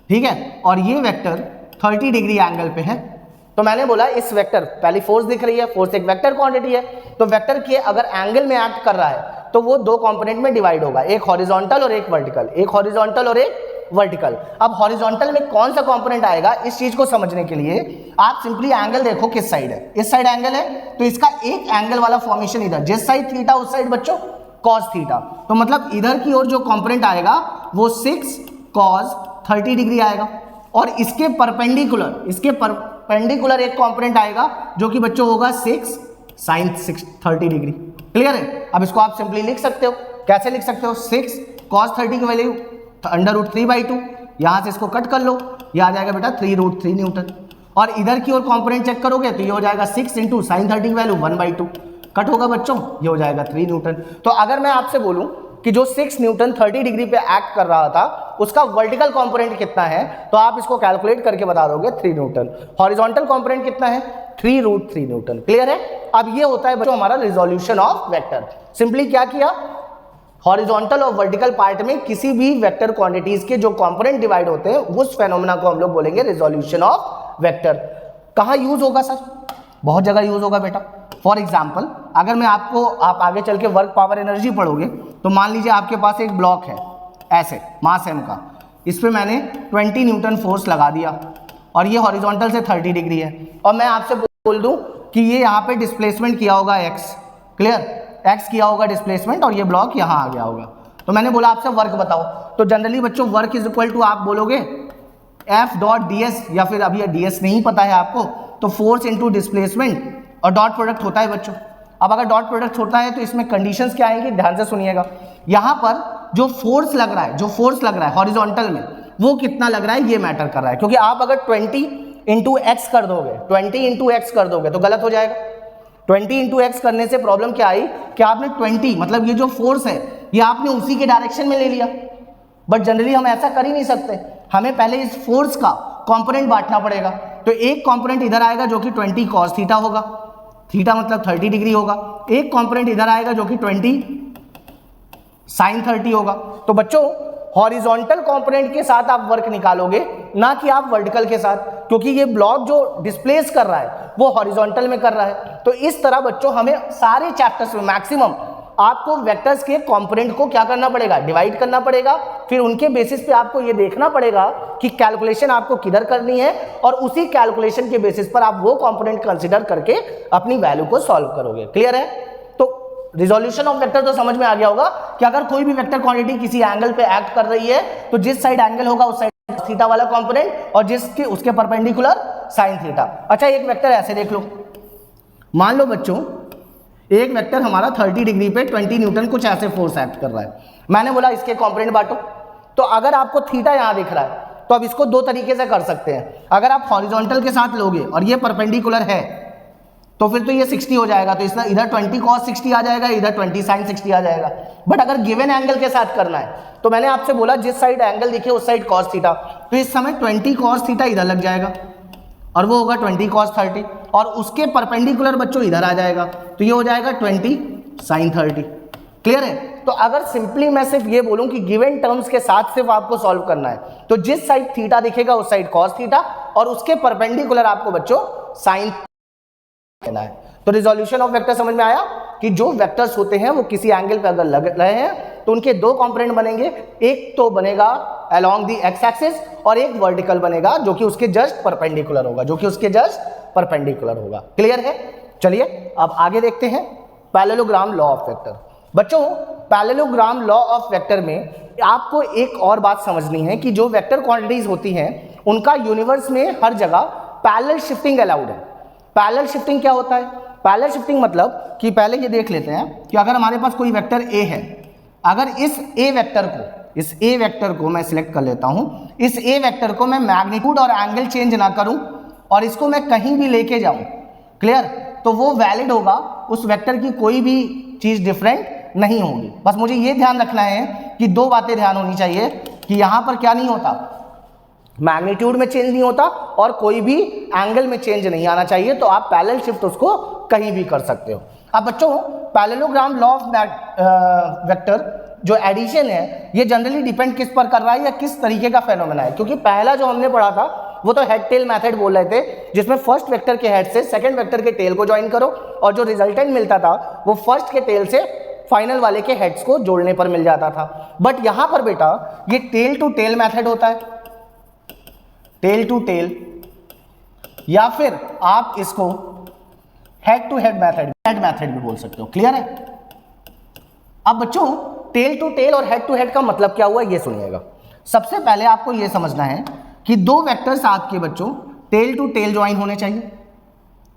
ठीक है, और ये वेक्टर 30 डिग्री एंगल पे है। तो मैंने बोला इस वेक्टर, पहली फोर्स दिख रही है, फोर्स एक वेक्टर क्वांटिटी है, तो वेक्टर के अगर एंगल में एक्ट कर रहा है तो वो दो कंपोनेंट में डिवाइड होगा, एक हॉरिजॉन्टल और एक वर्टिकल, एक हॉरिजॉन्टल और एक वर्टिकल। अब हॉरिजॉन्टल में कौन सा कंपोनेंट आएगा, इस चीज को समझने के लिए आप सिंपली एंगल देखो किस साइड है, इस साइड एंगल है तो इसका एक एंगल वाला फॉर्मेशन इधर, जिस साइड थीटा उस साइड बच्चों cos थीटा, तो मतलब इधर की ओर जो कंपोनेंट आएगा वो 6 cos 30 डिग्री आएगा, और इसके परपेंडिकुलर एक कंपोनेंट आएगा जो कि बच्चों होगा 6 sin 30 डिग्री। क्लियर है। अब इसको आप सिंपली लिख सकते हो, कैसे लिख सकते हो, 6 cos 30 की वैल्यू √3/2, यहां से इसको कट कर लो, ये आ जाएगा बेटा 3√3 न्यूटन, और इधर की ओर कंपोनेंट चेक करोगे तो ये हो जाएगा 6 × sin 30 की वैल्यू 1/2, कट होगा बच्चों, ये हो जाएगा 3 न्यूटन। तो अगर मैं आपसे बोलूं कि जो 6 न्यूटन 30 डिग्री पे एक्ट कर रहा था उसका वर्टिकल कंपोनेंट कितना है, तो आप इसको कैलकुलेट करके बता दोगे 3 न्यूटन। हॉरिजॉन्टल कंपोनेंट कितना है, 3√3 न्यूटन। क्लियर है। अब ये होता है बच्चों हमारा रिजोल्यूशन ऑफ वेक्टर। सिंपली क्या किया, हॉरिजॉन्टल और वर्टिकल पार्ट में किसी भी वेक्टर क्वांटिटीज के जो कंपोनेंट डिवाइड होते हैं उस फेनोमेना को हम लोग बोलेंगे रिजोल्यूशन ऑफ वेक्टर। कहाँ यूज होगा सर? बहुत जगह यूज होगा बेटा। फॉर एग्जाम्पल अगर मैं आपको, आप आगे चल के वर्क पावर एनर्जी पढ़ोगे तो मान लीजिए आपके पास एक ब्लॉक है ऐसे मास m का, इस पे मैंने 20 न्यूटन फोर्स लगा दिया और ये हॉरिजॉन्टल से 30 डिग्री है और मैं आपसे बोल दूं कि ये यहाँ पे डिस्प्लेसमेंट किया होगा x, क्लियर, x किया होगा डिस्प्लेसमेंट और ये ब्लॉक यहाँ आ गया होगा। तो मैंने बोला आपसे वर्क बताओ, तो जनरली बच्चों वर्क इज इक्वल टू आप बोलोगे F डॉट ds, या फिर अभी ds नहीं पता है आपको तो फोर्स इंटू डिस्प्लेसमेंट और डॉट प्रोडक्ट होता है बच्चों। अब अगर डॉट प्रोडक्ट होता है तो इसमें कंडीशंस क्या आएंगी, ध्यान से सुनिएगा। यहाँ पर जो फोर्स लग रहा है, जो फोर्स लग रहा है हॉरिजॉन्टल में, वो कितना लग रहा है ये मैटर कर रहा है, क्योंकि आप अगर 20 इंटू एक्स कर दोगे, 20 इंटू एक्स कर दोगे तो गलत हो जाएगा। 20 इंटू एक्स करने से प्रॉब्लम क्या आई कि आपने 20 मतलब ये जो फोर्स है ये आपने उसी के डायरेक्शन में ले लिया, बट जनरली हम ऐसा कर ही नहीं सकते, हमें पहले इस फोर्स का कंपोनेंट बांटना पड़ेगा। तो एक कंपोनेंट इधर आएगा जो कि 20 cos थीटा होगा, थीटा मतलब 30 डिग्री होगा, एक कंपोनेंट इधर आएगा जो कि 20 sin 30 होगा। तो बच्चों हॉरिजॉन्टल कंपोनेंट के साथ आप वर्क निकालोगे, ना कि आप वर्टिकल के साथ, क्योंकि ये ब्लॉक जो डिस्प्लेस कर रहा है वो हॉरिजॉन्टल में कर रहा है। तो इस तरह बच्चों हमें सारे चैप्टर्स में मैक्सिमम आपको वेक्टर्स के कंपोनेंट को क्या करना पड़ेगा, डिवाइड करना पड़ेगा, फिर उनके बेसिस पे आपको ये देखना पड़ेगा कि कैलकुलेशन आपको किधर करनी है और उसी कैलकुलेशन के बेसिस पर आप वो कंपोनेंट कंसीडर करके अपनी वैल्यू को सॉल्व करोगे। क्लियर है? तो रिजोल्यूशन ऑफ वेक्टर तो समझ में आ गया होगा कि अगर कोई भी वेक्टर क्वांटिटी किसी एंगल पे एक्ट कर रही है तो जिस साइड एंगल होगा उस साइड थीटा वाला कंपोनेंट और जिसके उसके परपेंडिकुलर साइन थीटा। अच्छा एक वेक्टर ऐसे देख लो, मान लो बच्चों एक वेक्टर हमारा 30 डिग्री पे 20 न्यूटन कुछ ऐसे फोर्स एक्ट कर रहा है, मैंने बोला इसके कंपोनेंट बांटो। तो अगर आपको थीटा यहां दिख रहा है तो अब इसको दो तरीके से कर सकते हैं। अगर आप हॉरिजॉन्टल के साथ लोगे और ये परपेंडिकुलर है तो फिर तो ये 60 हो जाएगा, तो इसमें इधर 20 cos 60 आ जाएगा, इधर 20 sin 60 आ जाएगा। बट अगर गिवन एंगल के साथ करना है तो मैंने आपसे बोला जिस साइड एंगल दिखे उस साइड cos थीटा, तो इस समय 20 cos थीटा इधर लग जाएगा और वो होगा 20 cos 30 और उसके परपेंडिकुलर बच्चों इधर आ जाएगा, तो ये हो जाएगा 20 sin 30। क्लियर है? तो अगर सिंपली मैं सिर्फ ये बोलूं कि गिवन टर्म्स के साथ सिर्फ आपको सॉल्व करना है तो जिस साइड थीटा दिखेगा उस साइड cos थीटा और उसके परपेंडिकुलर आपको बच्चों sin लेना है। तो रिजोल्यूशन ऑफ वेक्टर समझ में आया कि जो वेक्टर्स होते हैं वो किसी एंगल पे अगर लग रहे हैं तो उनके दो कंपोनेंट बनेंगे, एक तो बनेगा अलोंग दी एक्स एक्सिस और एक वर्टिकल बनेगा जो कि उसके जस्ट परपेंडिकुलर होगा, जो कि उसके जस्ट परपेंडिकुलर होगा। क्लियर है? चलिए अब आगे देखते हैं पैरेललोग्राम लॉ ऑफ वेक्टर। बच्चों पैरेललोग्राम लॉ ऑफ वेक्टर में आपको एक और बात समझनी है कि जो वेक्टर क्वांटिटीज होती हैं उनका यूनिवर्स में हर जगह पैरेलल शिफ्टिंग अलाउड है। पैरेलल शिफ्टिंग क्या होता है? पैरेलल शिफ्टिंग मतलब कि पहले ये देख लेते हैं कि अगर हमारे पास कोई वेक्टर ए है, अगर इस ए वेक्टर को मैं सिलेक्ट कर लेता हूं, इस ए वेक्टर को मैं मैग्नीट्यूड और एंगल चेंज ना करूं और इसको मैं कहीं भी लेके जाऊं, क्लियर, तो वो वैलिड होगा, उस वेक्टर की कोई भी चीज डिफरेंट नहीं होगी। बस मुझे ये ध्यान रखना है कि दो बातें ध्यान होनी चाहिए कि यहां पर क्या नहीं होता, मैग्नीट्यूड में चेंज नहीं होता और कोई भी एंगल में चेंज नहीं आना चाहिए, तो आप पैरेलल शिफ्ट उसको कहीं भी कर सकते हो। अब बच्चों पैरेललोग्राम लॉ ऑफ वेक्टर जो एडिशन है ये जनरली डिपेंड किस पर कर रहा है या किस तरीके का फेनोमेना है, क्योंकि पहला जो हमने पढ़ा था वो तो हेड टेल मेथड बोल रहे थे, जिसमें फर्स्ट वेक्टर के हेड से सेकंड वेक्टर के टेल को ज्वाइन करो और जो रिजल्टेंट मिलता था वो फर्स्ट के टेल से फाइनल वाले के हेड्स को जोड़ने पर मिल जाता था। बट यहां पर बेटा ये टेल टू टेल मेथड होता है, टेल टू टेल, या फिर आप इसको हेड टू हेड मेथड भी बोल सकते हो। क्लियर है? अब बच्चों टेल टू टेल और हेड टू हेड का मतलब क्या हुआ ये सुनिएगा। सबसे पहले आपको ये समझना है कि दो वेक्टर्स आपके बच्चों टेल टू टेल ज्वाइन होने चाहिए,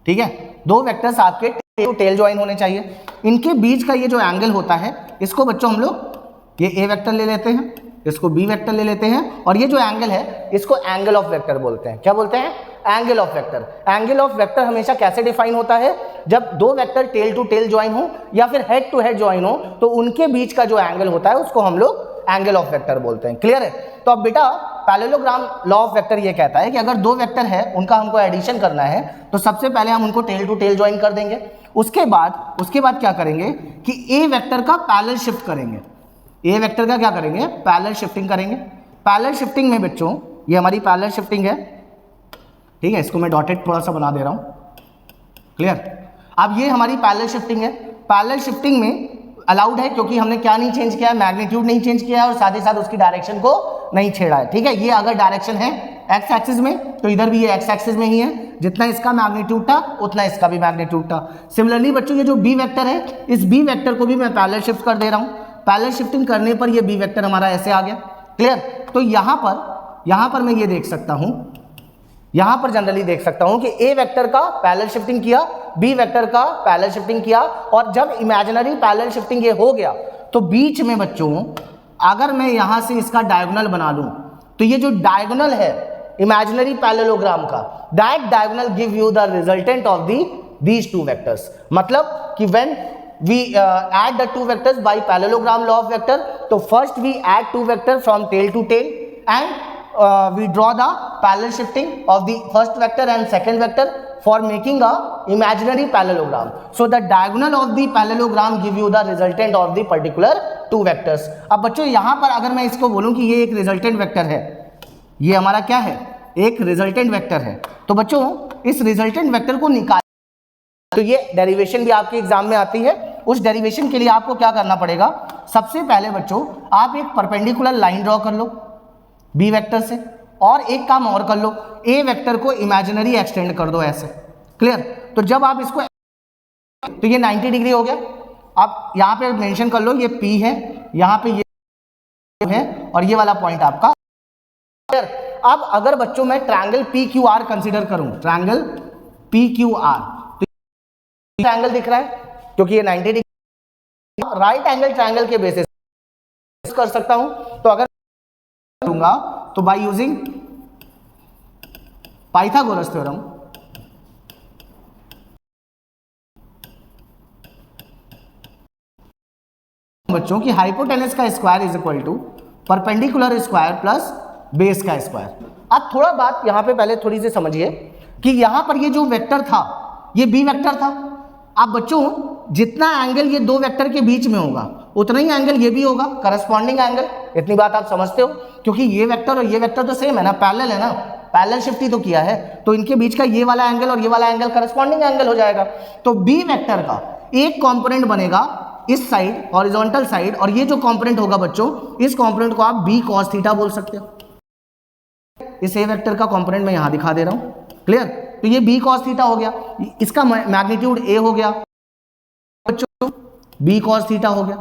ठीक है, दो वेक्टर्स आपके टेल टू टेल ज्वाइन होने चाहिए। इनके बीच का ये जो एंगल होता है इसको बच्चों हम लोग ये ए वेक्टर ले लेते हैं, इसको बी वेक्टर ले लेते हैं और ये जो एंगल है इसको एंगल ऑफ वेक्टर बोलते हैं। क्या बोलते हैं? Angle of vector. Angle of vector हमेशा कैसे डिफाइन होता है? जब दो vector tail to tail join हो या फिर हेड टू हेड ज्वाइन हो तो उनके बीच का जो एंगल होता है उसको हम लोग एंगल ऑफ वेक्टर बोलते हैं। क्लियर है? तो अब बेटा पैरेललोग्राम लॉ ऑफ वेक्टर ये कहता है कि अगर दो वेक्टर है उनका हमको एडिशन करना है तो सबसे पहले हम उनको टेल टू टेल ज्वाइन कर देंगे, उसके बाद क्या करेंगे कि ए वेक्टर का पैरेलल शिफ्ट करेंगे। ए वेक्टर का क्या करेंगे, पैरेलल शिफ्टिंग करेंगे। पैरेलल शिफ्टिंग में बच्चों ये हमारी पैरेलल शिफ्टिंग है, ठीक है, इसको मैं डॉटेड थोड़ा सा बना दे रहा हूँ, क्लियर। अब ये हमारी पैरेलल शिफ्टिंग है। पैरेलल शिफ्टिंग में अलाउड है क्योंकि हमने क्या नहीं चेंज किया है, मैग्नीट्यूड नहीं चेंज किया है और साथ ही साथ उसकी डायरेक्शन को नहीं छेड़ा है, ठीक है। ये अगर डायरेक्शन है एक्स एक्सिस में तो इधर भी ये एक्स एक्सिस में ही है, जितना इसका मैग्नीट्यूड था उतना इसका भी मैग्नीट्यूड था। सिमिलरली बच्चों ये जो बी वेक्टर है, इस बी वेक्टर को भी मैं पैरेलल शिफ्ट कर दे रहा हूँ। पैरेलल शिफ्टिंग करने पर ये बी वेक्टर हमारा ऐसे आ गया, क्लियर। तो यहाँ पर मैं ये देख सकता हूँ, यहाँ पर जनरली देख सकता हूँ कि ए वेक्टर का पैरेलल शिफ्टिंग किया, बी वेक्टर का पैरेलल शिफ्टिंग किया, और जब इमेजिनरी पैरेलल शिफ्टिंग ये हो गया तो बीच में बच्चों अगर मैं यहाँ से इसका डायगोनल बना लूँ तो ये जो डायगोनल है इमेजिनरी पैरेललोग्राम का, that diagonal give you the resultant of these two vectors. मतलब कि when we add the two vectors by parallelogram law of vector, तो first we add two vector from tail to tail and we draw the parallel shifting of the first vector and second vector for making a imaginary parallelogram. So the diagonal of the parallelogram give you the resultant of the particular two vectors. अब बच्चों यहाँ पर अगर मैं इसको बोलूँ कि ये एक रिजल्टेंट वेक्टर है, ये हमारा क्या है, एक रिजल्टेंट वेक्टर है, तो बच्चों इस रिजल्टेंट वेक्टर को निकाल, तो ये डेरिवेशन भी आपके एग्जाम में आती है। उस डेरिवेशन के लिए आपको क्या करना पड़ेगा, सबसे पहले बच्चों आप एक परपेंडिकुलर लाइन ड्रॉ कर लो बी वेक्टर से, और एक काम और कर लो, ए वेक्टर को इमेजिनरी एक्सटेंड कर दो ऐसे, क्लियर। तो जब आप इसको, तो ये 90 डिग्री हो गया। आप यहाँ पे मेंशन कर लो ये P है, यहाँ पे ये है और ये वाला पॉइंट आपका क्लियर। अब अगर बच्चों मैं ट्रायंगल PQR कंसीडर करूं, ट्रायंगल PQR, तो ट्रायंगल दिख रहा है क्योंकि ये 90 डिग्री, राइट एंगल ट्रायंगल के बेसिस कर सकता हूं। तो अगर करूंगा तो बाय यूजिंग पाइथागोरस थ्योरम, बच्चों की हाइपोटेनस का square is equal to perpendicular square plus base का स्क्वायर। अब थोड़ा बात यहां पे पहले थोड़ी सी समझिए कि यहां पर ये जो वेक्टर था ये बी वेक्टर था। अब बच्चों जितना एंगल ये दो वेक्टर के बीच में होगा उतना ही एंगल ये भी होगा, करस्पॉन्डिंग एंगल। इतनी बात आप समझते हो, क्योंकि ये वेक्टर और ये वेक्टर तो सेम है ना, पैरेलल है ना, पैरेलल शिफ्ट ही तो किया है, तो इनके बीच का ये वाला एंगल और ये वाला एंगल करस्पॉन्डिंग एंगल हो जाएगा। तो बी वेक्टर का एक कंपोनेंट बनेगा इस साइड हॉरिजॉन्टल साइड, और ये जो कंपोनेंट होगा बच्चों, इस कंपोनेंट को आप बी कॉस थीटा बोल सकते हो। इस ए वेक्टर का कंपोनेंट मैं यहां दिखा दे रहा हूं, क्लियर। तो ये बी कॉस थीटा हो गया, इसका मैग्नीट्यूड ए हो गया बच्चों, बी कॉस थीटा हो गया,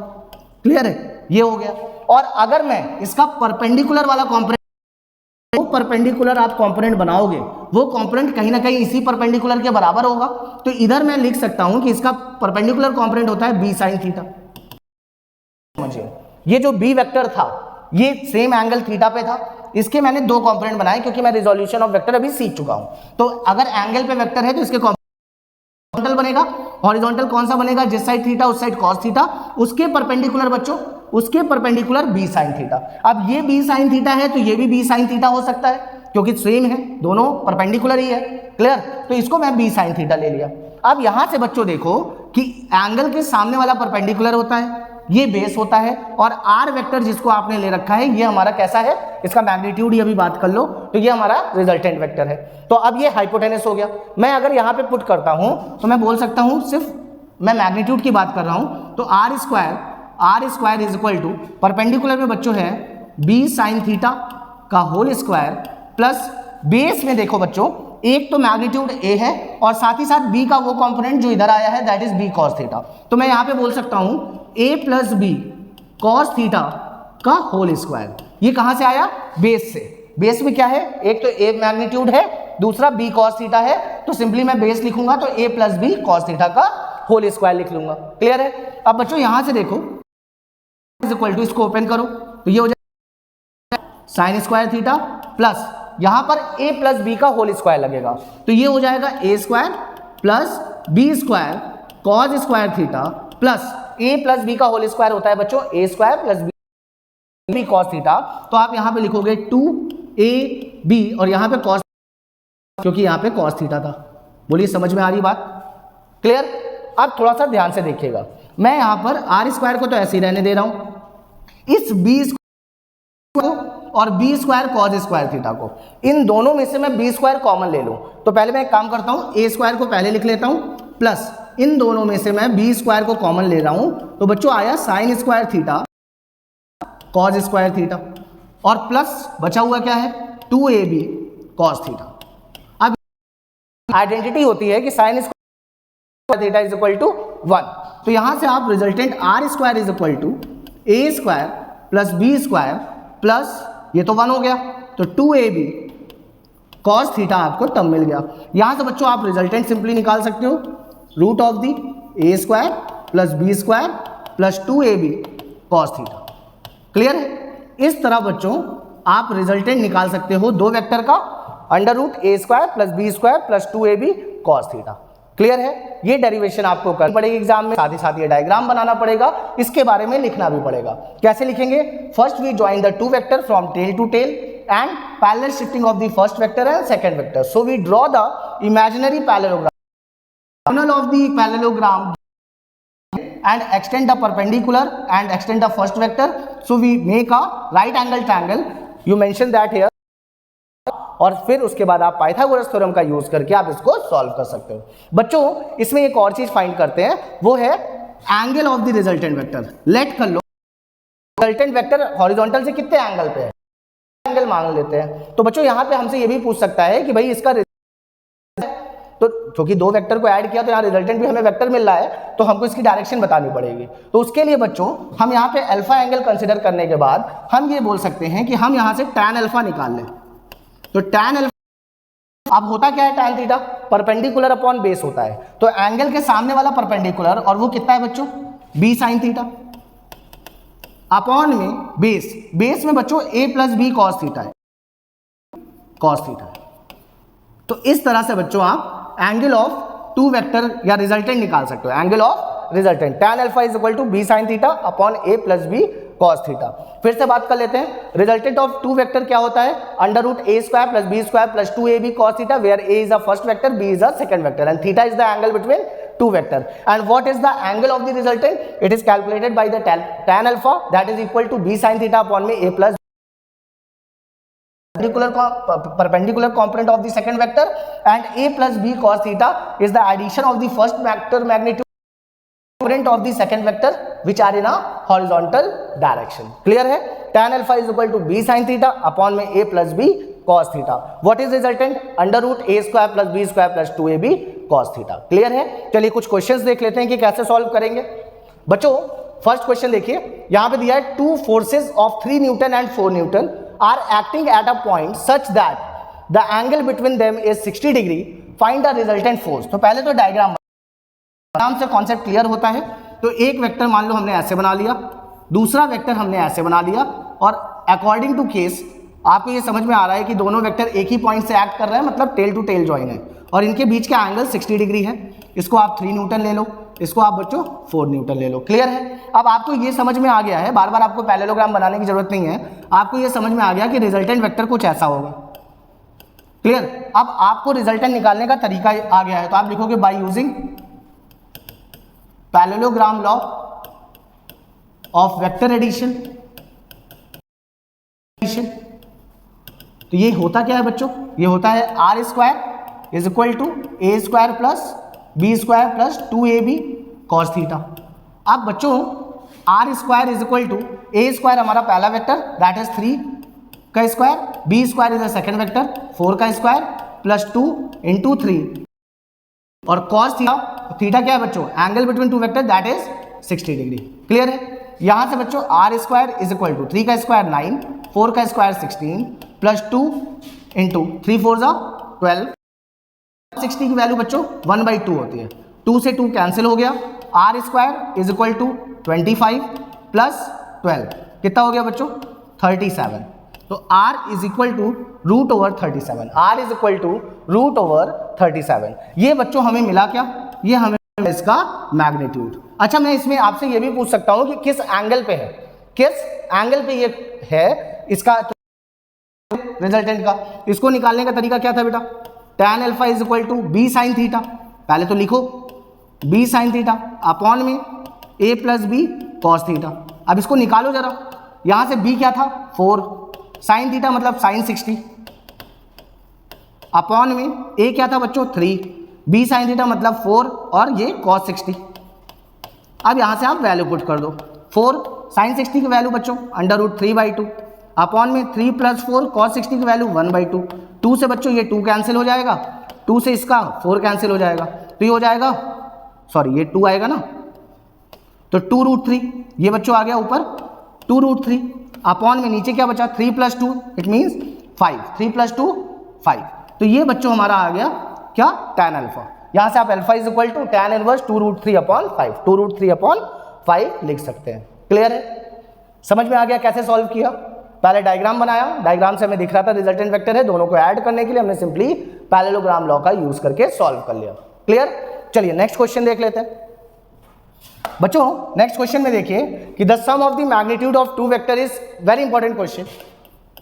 क्लियर है, ये हो गया। और अगर मैं इसका परपेंडिकुलर वाला कंपोनेंट, वो परपेंडिकुलर आप कंपोनेंट बनाओगे, वो कंपोनेंट कहीं ना कहीं इसी परपेंडिकुलर के बराबर होगा। तो इधर मैं लिख सकता हूं कि इसका परपेंडिकुलर कंपोनेंट होता है बी साइन थीटा। समझिए, ये जो बी वेक्टर था ये सेम एंगल थीटा पे था, इसके मैंने दो कंपोनेंट बनाए क्योंकि मैं रिजोल्यूशन ऑफ वेक्टर अभी सीख चुका हूं। तो अगर एंगल पे वेक्टर है तो इसके हॉरिजॉन्टल बनेगा, हॉरिजॉन्टल कौन सा बनेगा, जिस साइड थीटा उस साइड कॉस थीटा, उसके परपेंडिकुलर बच्चों, उसके परपेंडिकुलर बी साइन थीटा। अब ये बी साइन थीटा है तो ये भी बी साइन थीटा हो सकता है क्योंकि सेम है, दोनों परपेंडिकुलर ही है, क्लियर। तो इसको मैं बी साइन थीटा ले लिया। अब यहां से बच्चों देखो कि एंगल के सामने वाला परपेंडिकुलर होता है, ये बेस होता है, और आर वेक्टर जिसको आपने ले रखा है ये हमारा कैसा है, इसका मैग्नीट्यूड ही अभी बात कर लो, तो ये हमारा रिजल्टेंट वेक्टर है। तो अब ये हाइपोटेनस हो गया। मैं अगर यहाँ पे पुट करता हूं तो मैं बोल सकता हूं, सिर्फ मैं मैग्नीट्यूड की बात कर रहा हूं, तो R square is equal to perpendicular में बच्चों है बी साइन थीटा का होल स्क्वायर प्लस बेस में देखो बच्चों एक तो मैग्नीट्यूड ए है और साथ ही साथ बी का वो कंपोनेंट जो इधर आया है that is B cos theta. तो मैं यहाँ पे बोल सकता हूं A plus B cos theta का होल स्क्वायर। ये कहां से आया, बेस से। बेस में क्या है, एक तो ए मैग्नीट्यूड है, दूसरा बी कॉस थीटा है, तो सिंपली मैं बेस लिखूंगा तो ए प्लस बी कॉस थीटा का होल स्क्वायर लिख लूंगा, क्लियर है। अब बच्चों यहां से देखो इज इक्वल टू, इसको ओपन करो तो ये हो जाएगा साइन स्क्वायर थीटा प्लस यहां पर ए प्लस बी का होल स्क्वायर लगेगा, तो ये हो जाएगा a square plus B square cos square theta plus a plus b का होल स्क्वायर होता है बच्चों a square plus B cos theta. तो आप यहां पे लिखोगे 2ab और यहां पे कॉस, क्योंकि यहां पे कॉस थीटा था। बोलिए समझ में आ रही बात, क्लियर। अब थोड़ा सा ध्यान से देखिएगा, मैं यहां पर आर स्क्वायर को तो ऐसे ही रहने दे रहा हूं, इस बी को और B square cos square theta को, इन दोनों में से मैं बी स्क्वायर कॉमन ले लूं, तो पहले मैं एक काम करता हूं, ए स्क्वायर को पहले लिख लेता हूं, प्लस इन दोनों में से मैं बी स्क्वायर को कॉमन ले रहा हूं, तो बच्चों आया sign square theta cause square theta, और प्लस बचा हुआ क्या है 2ab कॉस थीटा। अब आइडेंटिटी होती है कि sine square theta is equal to 1, तो यहां से आप resultant R square is equal to A square plus B square plus ये तो 1 हो गया, तो 2ab कॉस थीटा आपको तब मिल गया। यहां से बच्चों आप रिजल्टेंट सिंपली निकाल सकते हो, root of the A square plus B square plus 2ab cos theta. Clear है? इस तरह बच्चों आप रिजल्टेंट निकाल सकते हो दो वेक्टर का, under root a square plus B square plus 2ab cos theta. Clear है? ये डेरिवेशन आपको करनी पड़ेगी एग्जाम में, साथ ही साथ ये डायग्राम बनाना पड़ेगा, इसके बारे में लिखना भी पड़ेगा। कैसे लिखेंगे? First we join the two vector from tail to tail and parallel shifting of the first vector and second vector, so we draw the imaginary parallelogram of the parallelogram and extend the perpendicular and extend the first vector, so we make a right angle triangle, you mention that here, और फिर उसके बाद आप Pythagoras theorem का use करके आप इसको solve कर सकते हो। बच्चों इसमें एक और चीज फाइंड करते हैं, वो है angle of the resultant vector. Let कर लो रिजल्टेंट वेक्टर हॉरिजॉन्टल से कितने एंगल पे है, एंगल मान लेते हैं। तो बच्चों यहाँ पे हमसे ये भी पूछ सकता है कि भाई इसका, तो क्योंकि दो वेक्टर को ऐड किया तो यहाँ रिजल्टेंट भी हमें वेक्टर मिल रहा है, तो हमको इसकी डायरेक्शन बतानी पड़ेगी। तो उसके लिए बच्चों हम यहाँ पे अल्फा एंगल कंसीडर करने के बाद हम ये बोल सकते हैं कि हम यहाँ से tan अल्फा निकाल लें। तो tan अल्फा, अब होता क्या है tan theta, perpendicular upon base होता है, तो एंगल के सामने वाला परपेंडिकुलर, और वो कितना है बच्चों b sin थीटा, अपॉन में बेस, बेस में बच्चों a plus B cos theta है, कॉस थीटा है। तो इस तरह से बच्चों आप एंगल ऑफ टू वेक्टर या रिजल्टेंट निकाल सकते हो, angle of resultant tan alpha is equal to b sin theta upon a plus b cos theta. फिर से बात कर लेते हैं, रिजल्टेंट ऑफ टू वेक्टर क्या होता है, under root a square plus b square plus 2ab cos theta, where a is the first vector, b is the second vector and theta is the angle between two vector. And what is the angle of the resultant? It is calculated by the tan alpha, that is equal to b sin theta upon में a plus perpendicular component of the second vector, and a plus b cos theta is the addition of the first vector magnitude component of the second vector which are in a horizontal direction. Clear है? tan alpha is equal to b sin theta upon में a plus b cos theta. What is resultant? Under root a square plus b square plus 2ab cos theta. Clear है? चलिए कुछ questions देख लेते हैं कि कैसे सॉल्व करेंगे। बच्चों फर्स्ट क्वेश्चन देखिए, यहां पे दिया है two forces of 3 Newton and 4 Newton are acting at a point such that the angle between them is 60 degree, find the resultant force। तो पहले तो डायग्राम से कॉन्सेप्ट क्लियर होता है। तो एक वेक्टर मान लो हमने ऐसे बना लिया, दूसरा वेक्टर हमने ऐसे बना लिया, और अकॉर्डिंग टू केस आपको ये समझ में आ रहा है कि दोनों वेक्टर एक ही पॉइंट से एक्ट कर रहे हैं, मतलब टेल टू टेल ज्वाइन है, और इनके बीच का एंगल 60 डिग्री है। इसको आप 3 न्यूटन ले लो, इसको आप बच्चों 4 न्यूटन ले लो। क्लियर है? अब आपको ये समझ में आ गया है, बार बार आपको पैरेललोग्राम बनाने की जरूरत नहीं है, आपको ये समझ में आ गया कि रिजल्टेंट वेक्टर कुछ ऐसा होगा। क्लियर? अब आपको रिजल्टेंट निकालने का तरीका आ गया है, तो आप लिखोगे by using parallelogram law of vector addition. तो ये होता क्या है बच्चों, ये होता है R square is equal to A square plus B square plus 2ab cos theta. अब बच्चों R square is equal to A square हमारा पहला वेक्टर दैट इज 3 का square, B square is the second vector 4 का square plus 2 into 3, और cos theta, theta क्या है बच्चों, angle between two vector that is 60 degree. Clear है? यहां से बच्चों R square is equal to 3 का स्क्वायर 9, 4 का स्क्वायर 16 प्लस 2 इंटू 3 4 12, 60 की वैल्यू बच्चों 1/2 होती है, 2 से 2 कैंसिल हो गया, R square is equal to 25 plus 12 कितना हो गया बच्चों 37। तो r is equal to root over 37, r is equal to root over 37। ये बच्चों हमें मिला क्या, ये हमें इसका मैग्नीट्यूड। अच्छा मैं इसमें आपसे ये भी पूछ सकता हूं कि किस एंगल पे है, किस एंगल पे ये है इसका रिजल्टेंट का। इसको निकालने का तरीका क्या था बेटा, tan alpha is equal to b sin theta, पहले तो लिखो b sin थीटा अपॉन में a plus B cos theta. अब इसको निकालो जरा, यहां से b क्या था 4, साइन थीटा मतलब साइन 60 अपॉन में a क्या था बच्चों 3, b साइन थीटा मतलब 4 और ये cos 60। अब यहां से आप वैल्यू पुट कर दो, 4 साइन 60 की वैल्यू बच्चों √3/2 अपॉन में 3 + 4 cos 60 की वैल्यू 1/2। 2 से बच्चों ये 2 कैंसिल हो जाएगा, 2 से इसका 4 कैंसिल हो जाएगा, तो ये हो जाएगा, सॉरी ये 2 आएगा ना, तो 2√3 ये बच्चों आ गया ऊपर 2√3 अपॉन में नीचे क्या बचा 3 + 2 इट मीन्स 5, 3 + 2 5। तो ये बच्चों हमारा आ गया क्या tan अल्फा। यहां से आप alpha is equal to tan inverse 2√3/5, 2√3/5 लिख सकते हैं। क्लियर है, समझ में आ गया कैसे सॉल्व किया। पहले डायग्राम बनाया, डायग्राम से हमें दिख रहा था रिजल्टेंट वेक्टर है, दोनों को ऐड करने के लिए हमने सिंपली पैरेललोग्राम लॉ का यूज करके सॉल्व कर लिया। क्लियर, चलिए नेक्स्ट क्वेश्चन देख लेते हैं बच्चों। नेक्स्ट क्वेश्चन में देखिए कि the sum of the magnitude of two vector is very important question,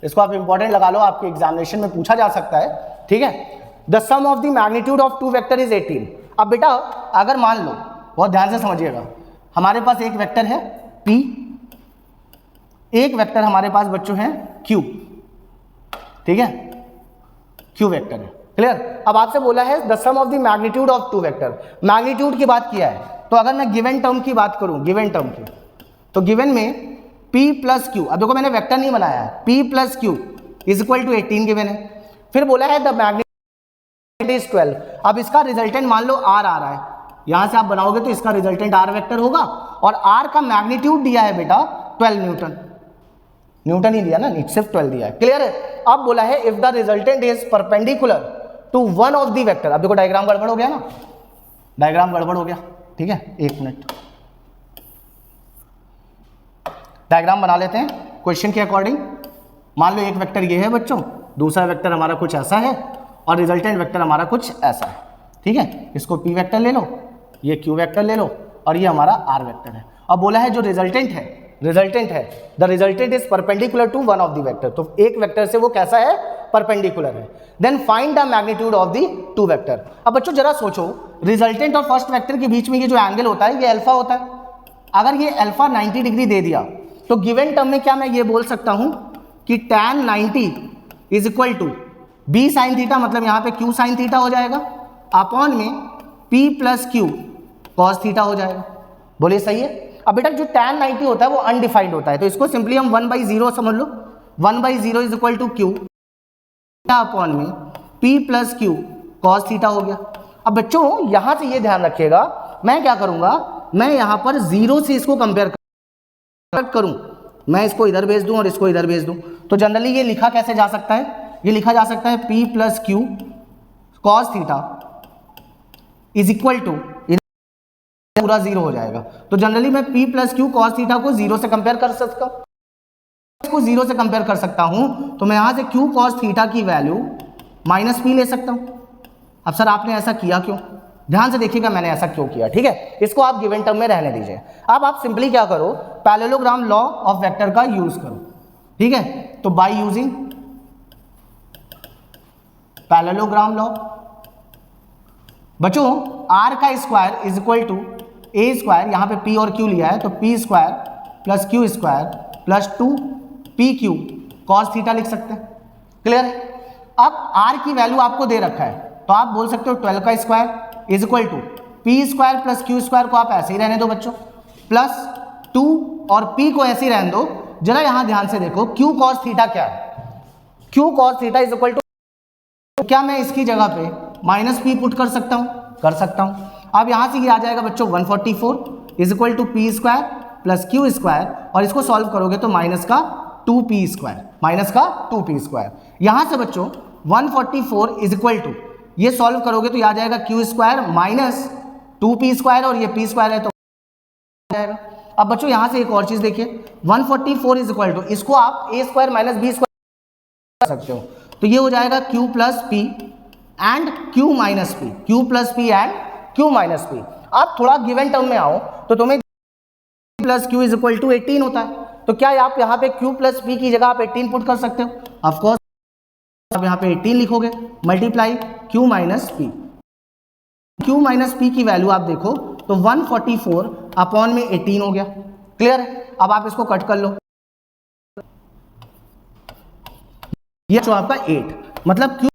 इसको आप इंपॉर्टेंट लगा लो, आपके एग्जामिनेशन में पूछा जा सकता है। ठीक है, the sum of the magnitude of two vector is 18। अब बेटा अगर मान लो, बहुत ध्यान से समझिएगा, हमारे पास एक वेक्टर है P, एक वेक्टर हमारे पास बच्चों है Q, ठीक है, Q वेक्टर है। क्लियर, अब आपसे बोला है the sum of the magnitude of two vector, magnitude की बात किया है, तो अगर मैं गिवन टर्म की बात करूं, गिवन टर्म की, तो गिवन में P + Q, अब देखो मैंने वेक्टर नहीं बनाया है, P + Q is equal to 18 given है। फिर बोला है द मैग्नीट्यूड इज 12। अब इसका रिजल्टेंट मान लो R आ रहा है, यहां से आप बनाओगे तो इसका रिजल्टेंट R वेक्टर होगा, और R का मैग्नीट्यूड दिया है बेटा 12 न्यूटन, न्यूटन ही दिया ना, सिर्फ 12 दिया है। क्लियर है, अब बोला है if the resultant is perpendicular to one of the vector. अब देखो डायग्राम गड़बड़ हो गया ना, डायग्राम गड़बड़ हो गया, ठीक है, एक मिनट डायग्राम बना लेते हैं क्वेश्चन के अकॉर्डिंग। मान लो एक वेक्टर ये है बच्चों, दूसरा वेक्टर हमारा कुछ ऐसा है, और रिजल्टेंट वेक्टर हमारा कुछ ऐसा है। ठीक है, इसको P वेक्टर ले लो, ये Q वेक्टर ले लो, और ये हमारा R वेक्टर है। अब बोला है जो रिजल्टेंट है the resultant is perpendicular to one of the vector, तो एक वेक्टर से वो कैसा है, परपेंडिकुलर है। Then find the magnitude of the two vector. अब बच्चों जरा सोचो, रिजल्टेंट और फर्स्ट वेक्टर के बीच में ये जो एंगल होता है ये अल्फा होता है। अगर ये अल्फा 90 डिग्री दे दिया तो गिवन टर्म में क्या मैं ये बोल सकता हूं कि tan 90 is equal to b sine theta, मतलब यहां पे q साइन थीटा हो जाएगा, अपॉन में p + q cos थीटा हो जाएगा। बोलिए सही है। अब बेटा जो tan 90 होता है वो अनडिफाइंड होता है, तो इसको सिंपली हम 1/0 समझ लो, 1/0 is equal to q upon में p + q cos थीटा हो गया। अब बच्चों यहां से ये ध्यान रखिएगा, मैं क्या करूंगा, मैं यहां पर 0 से इसको कंपेयर करूं, मैं इसको इधर भेज दूं और इसको इधर भेज दूं, तो जनरली ये लिखा कैसे जा सकता है, ये लिखा जा सकता है p + q cos theta is equal to, पूरा 0 हो जाएगा, तो जनरली मैं p + q cos थीटा को 0 से कंपेयर कर सकता हूं, इसको 0 से कंपेयर कर सकता हूं, तो मैं यहां से q cos थीटा की वैल्यू -p ले सकता हूं। अब सर आपने ऐसा किया क्यों, ध्यान से देखिएगा मैंने ऐसा क्यों किया। ठीक है, इसको आप गिवन टर्म में रहने दीजिए। अब आप सिंपली क्या करो, पैरेललोग्राम लॉ ऑफ वेक्टर का यूज करो। ठीक है, तो बाय यूजिंग पैरेललोग्राम लॉ, बच्चों r का square is equal to a square, यहां पे p और q लिया है, तो p square plus q square plus 2pq cos theta लिख सकते हैं। क्लियर है। अब r की वैल्यू आपको दे रखा है, तो आप बोल सकते हो 12 का square is equal to p square plus q square को आप ऐसे ही रहने दो बच्चों, प्लस 2 और p को ऐसे ही रहने दो। जरा यहां ध्यान से देखो q cos थीटा क्या है, q cos theta is equal to, क्या मैं इसकी जगह पे -p पुट कर सकता हूं, कर सकता हूं। अब यहां से ये आ जाएगा बच्चों 144 is equal to p square plus q square, और इसको सॉल्व करोगे तो माइनस का 2p स्क्वायर, यहां से बच्चों 144 इज इक्वल टू, ये सॉल्व करोगे तो ये आ जाएगा q square minus 2p square, और ये p स्क्वायर है तो जाएगा। अब बच्चों यहां से एक और चीज देखिए, 144 इज इक्वल टू, इसको आप a square minus b square कर सकते हो, तो ये हो जाएगा q + p and q - p, q + p and q - p। आप थोड़ा गिवन टर्म में आओ तो तुम्हें + q इज इक्वल टू 18 होता है, तो क्या आप यहाँ पे q + p की जगह आप 18 पुट कर सकते हो, ऑफ कोर्स आप यहाँ पे 18 लिखोगे, मल्टीप्लाई q - p की वैल्यू आप देखो तो 144 अपॉन में 18 हो गया। क्लियर है। अब आप इसको कट कर लो, ये जो आपका 8, मतलब Q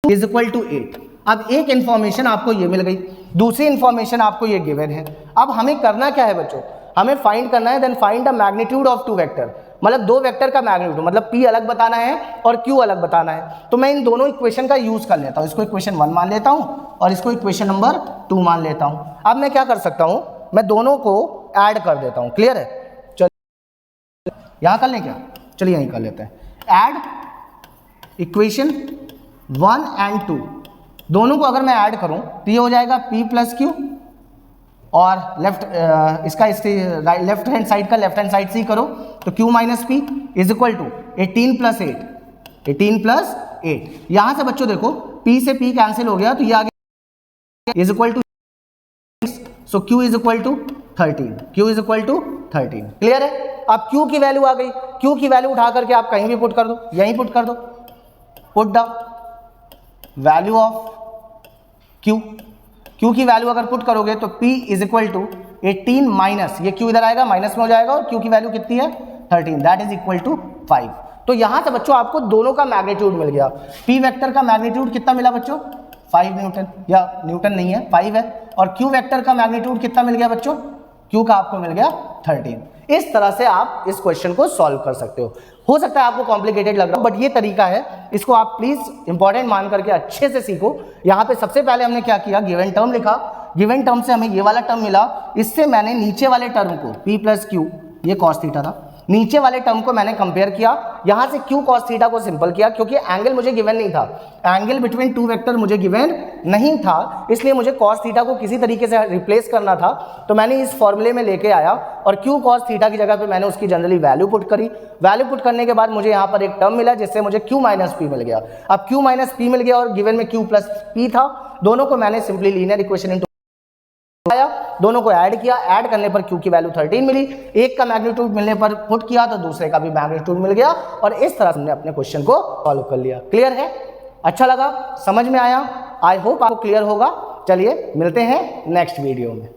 इज इक्वल टू 8। अब एक इंफॉर्मेशन आपको ये मिल गई, दूसरी इंफॉर्मेशन आपको ये गिवन है। अब हमें करना क्या है बच्चों, हमें फाइंड करना है, then find the magnitude of two vector, मतलब दो वेक्टर का मैग्नीट्यूड, मतलब P अलग बताना है और Q अलग बताना है। तो मैं इन दोनों इक्वेशन का यूज कर लेता हूँ, इसको इक्वेशन 1 मान लेता हूँ और इसको इक्वेशन नंबर 2 मान लेता हूँ। अब मैं क्या कर सकता हूँ, मैं दोनों को ऐड कर देता हूँ। क्लियर है, चलिए यहाँ कर लें क्या, चलिए यहीं कर लेते हैं। ऐड इक्वेशन 1 एंड 2, दोनों को अगर मैं ऐड करूं तो ये हो जाएगा P प्लस Q, और इसका लेफ्ट हैंड साइड का लेफ्ट हैंड साइड से ही करो तो Q minus P is equal to 18 plus 8, 18 plus 8। यहां से बच्चों देखो P से P कैंसिल हो गया तो ये आगे is equal to, so Q is equal to 13, Q is equal to 13। Clear है, अब Q की वैल्यू आ गई, Q की वैल्यू उठा करके आप कहीं भी पुट कर दो, यहीं पुट कर दो, put the value of Q की वैल्यू अगर पुट करोगे तो P is equal to 18 minus, ये Q इधर आएगा माइनस में हो जाएगा, और Q की वैल्यू कितनी है 13, दैट इज इक्वल टू 5। तो यहां से बच्चों आपको दोनों का मैग्नीट्यूड मिल गया। P वेक्टर का मैग्नीट्यूड कितना मिला बच्चों, 5 न्यूटन, या न्यूटन नहीं है 5 है, और Q वेक्टर का मैग्नीट्यूड कितना मिल गया बच्चों, Q का आपको मिल गया 13। इस तरह से आप इस क्वेश्चन को सॉल्व कर सकते हो सकता है आपको कॉम्प्लिकेटेड लग रहा हो, बट ये तरीका है, इसको आप प्लीज इंपॉर्टेंट मान करके अच्छे से सीखो। यहाँ पे सबसे पहले हमने क्या किया, गिवन टर्म लिखा, गिवन टर्म से हमें ये वाला टर्म मिला, इससे मैंने नीचे वाले टर्म को P प्लस Q, ये कॉस थीटा था, नीचे वाले टर्म को मैंने कंपेयर किया, यहां से Q cos थीटा को सिंपल किया, क्योंकि एंगल मुझे गिवन नहीं था, एंगल बिटवीन टू वेक्टर मुझे गिवन नहीं था, इसलिए मुझे cos थीटा को किसी तरीके से रिप्लेस करना था। तो मैंने इस फॉर्मूले में लेके आया और Q cos थीटा की जगह पे मैंने उसकी जनरली वैल्यू पुट करी। वैल्यू पुट करने के बाद मुझे यहाँ पर एक टर्म मिला जिससे मुझे Q माइनस P मिल गया। अब Q माइनस P मिल गया और गिवन में Q प्लस P था, दोनों को मैंने सिंपली लीनियर इक्वेशन इनटू आया, दोनों को ऐड किया, ऐड करने पर Q की वैल्यू 13 मिली, एक का मैग्नीट्यूड मिलने पर पुट किया तो दूसरे का भी मैग्नीट्यूड मिल गया, और इस तरह से हमने अपने क्वेश्चन को सॉल्व कर लिया। क्लियर है, अच्छा लगा, समझ में आया, आई होप आपको क्लियर होगा। चलिए मिलते हैं नेक्स्ट वीडियो में।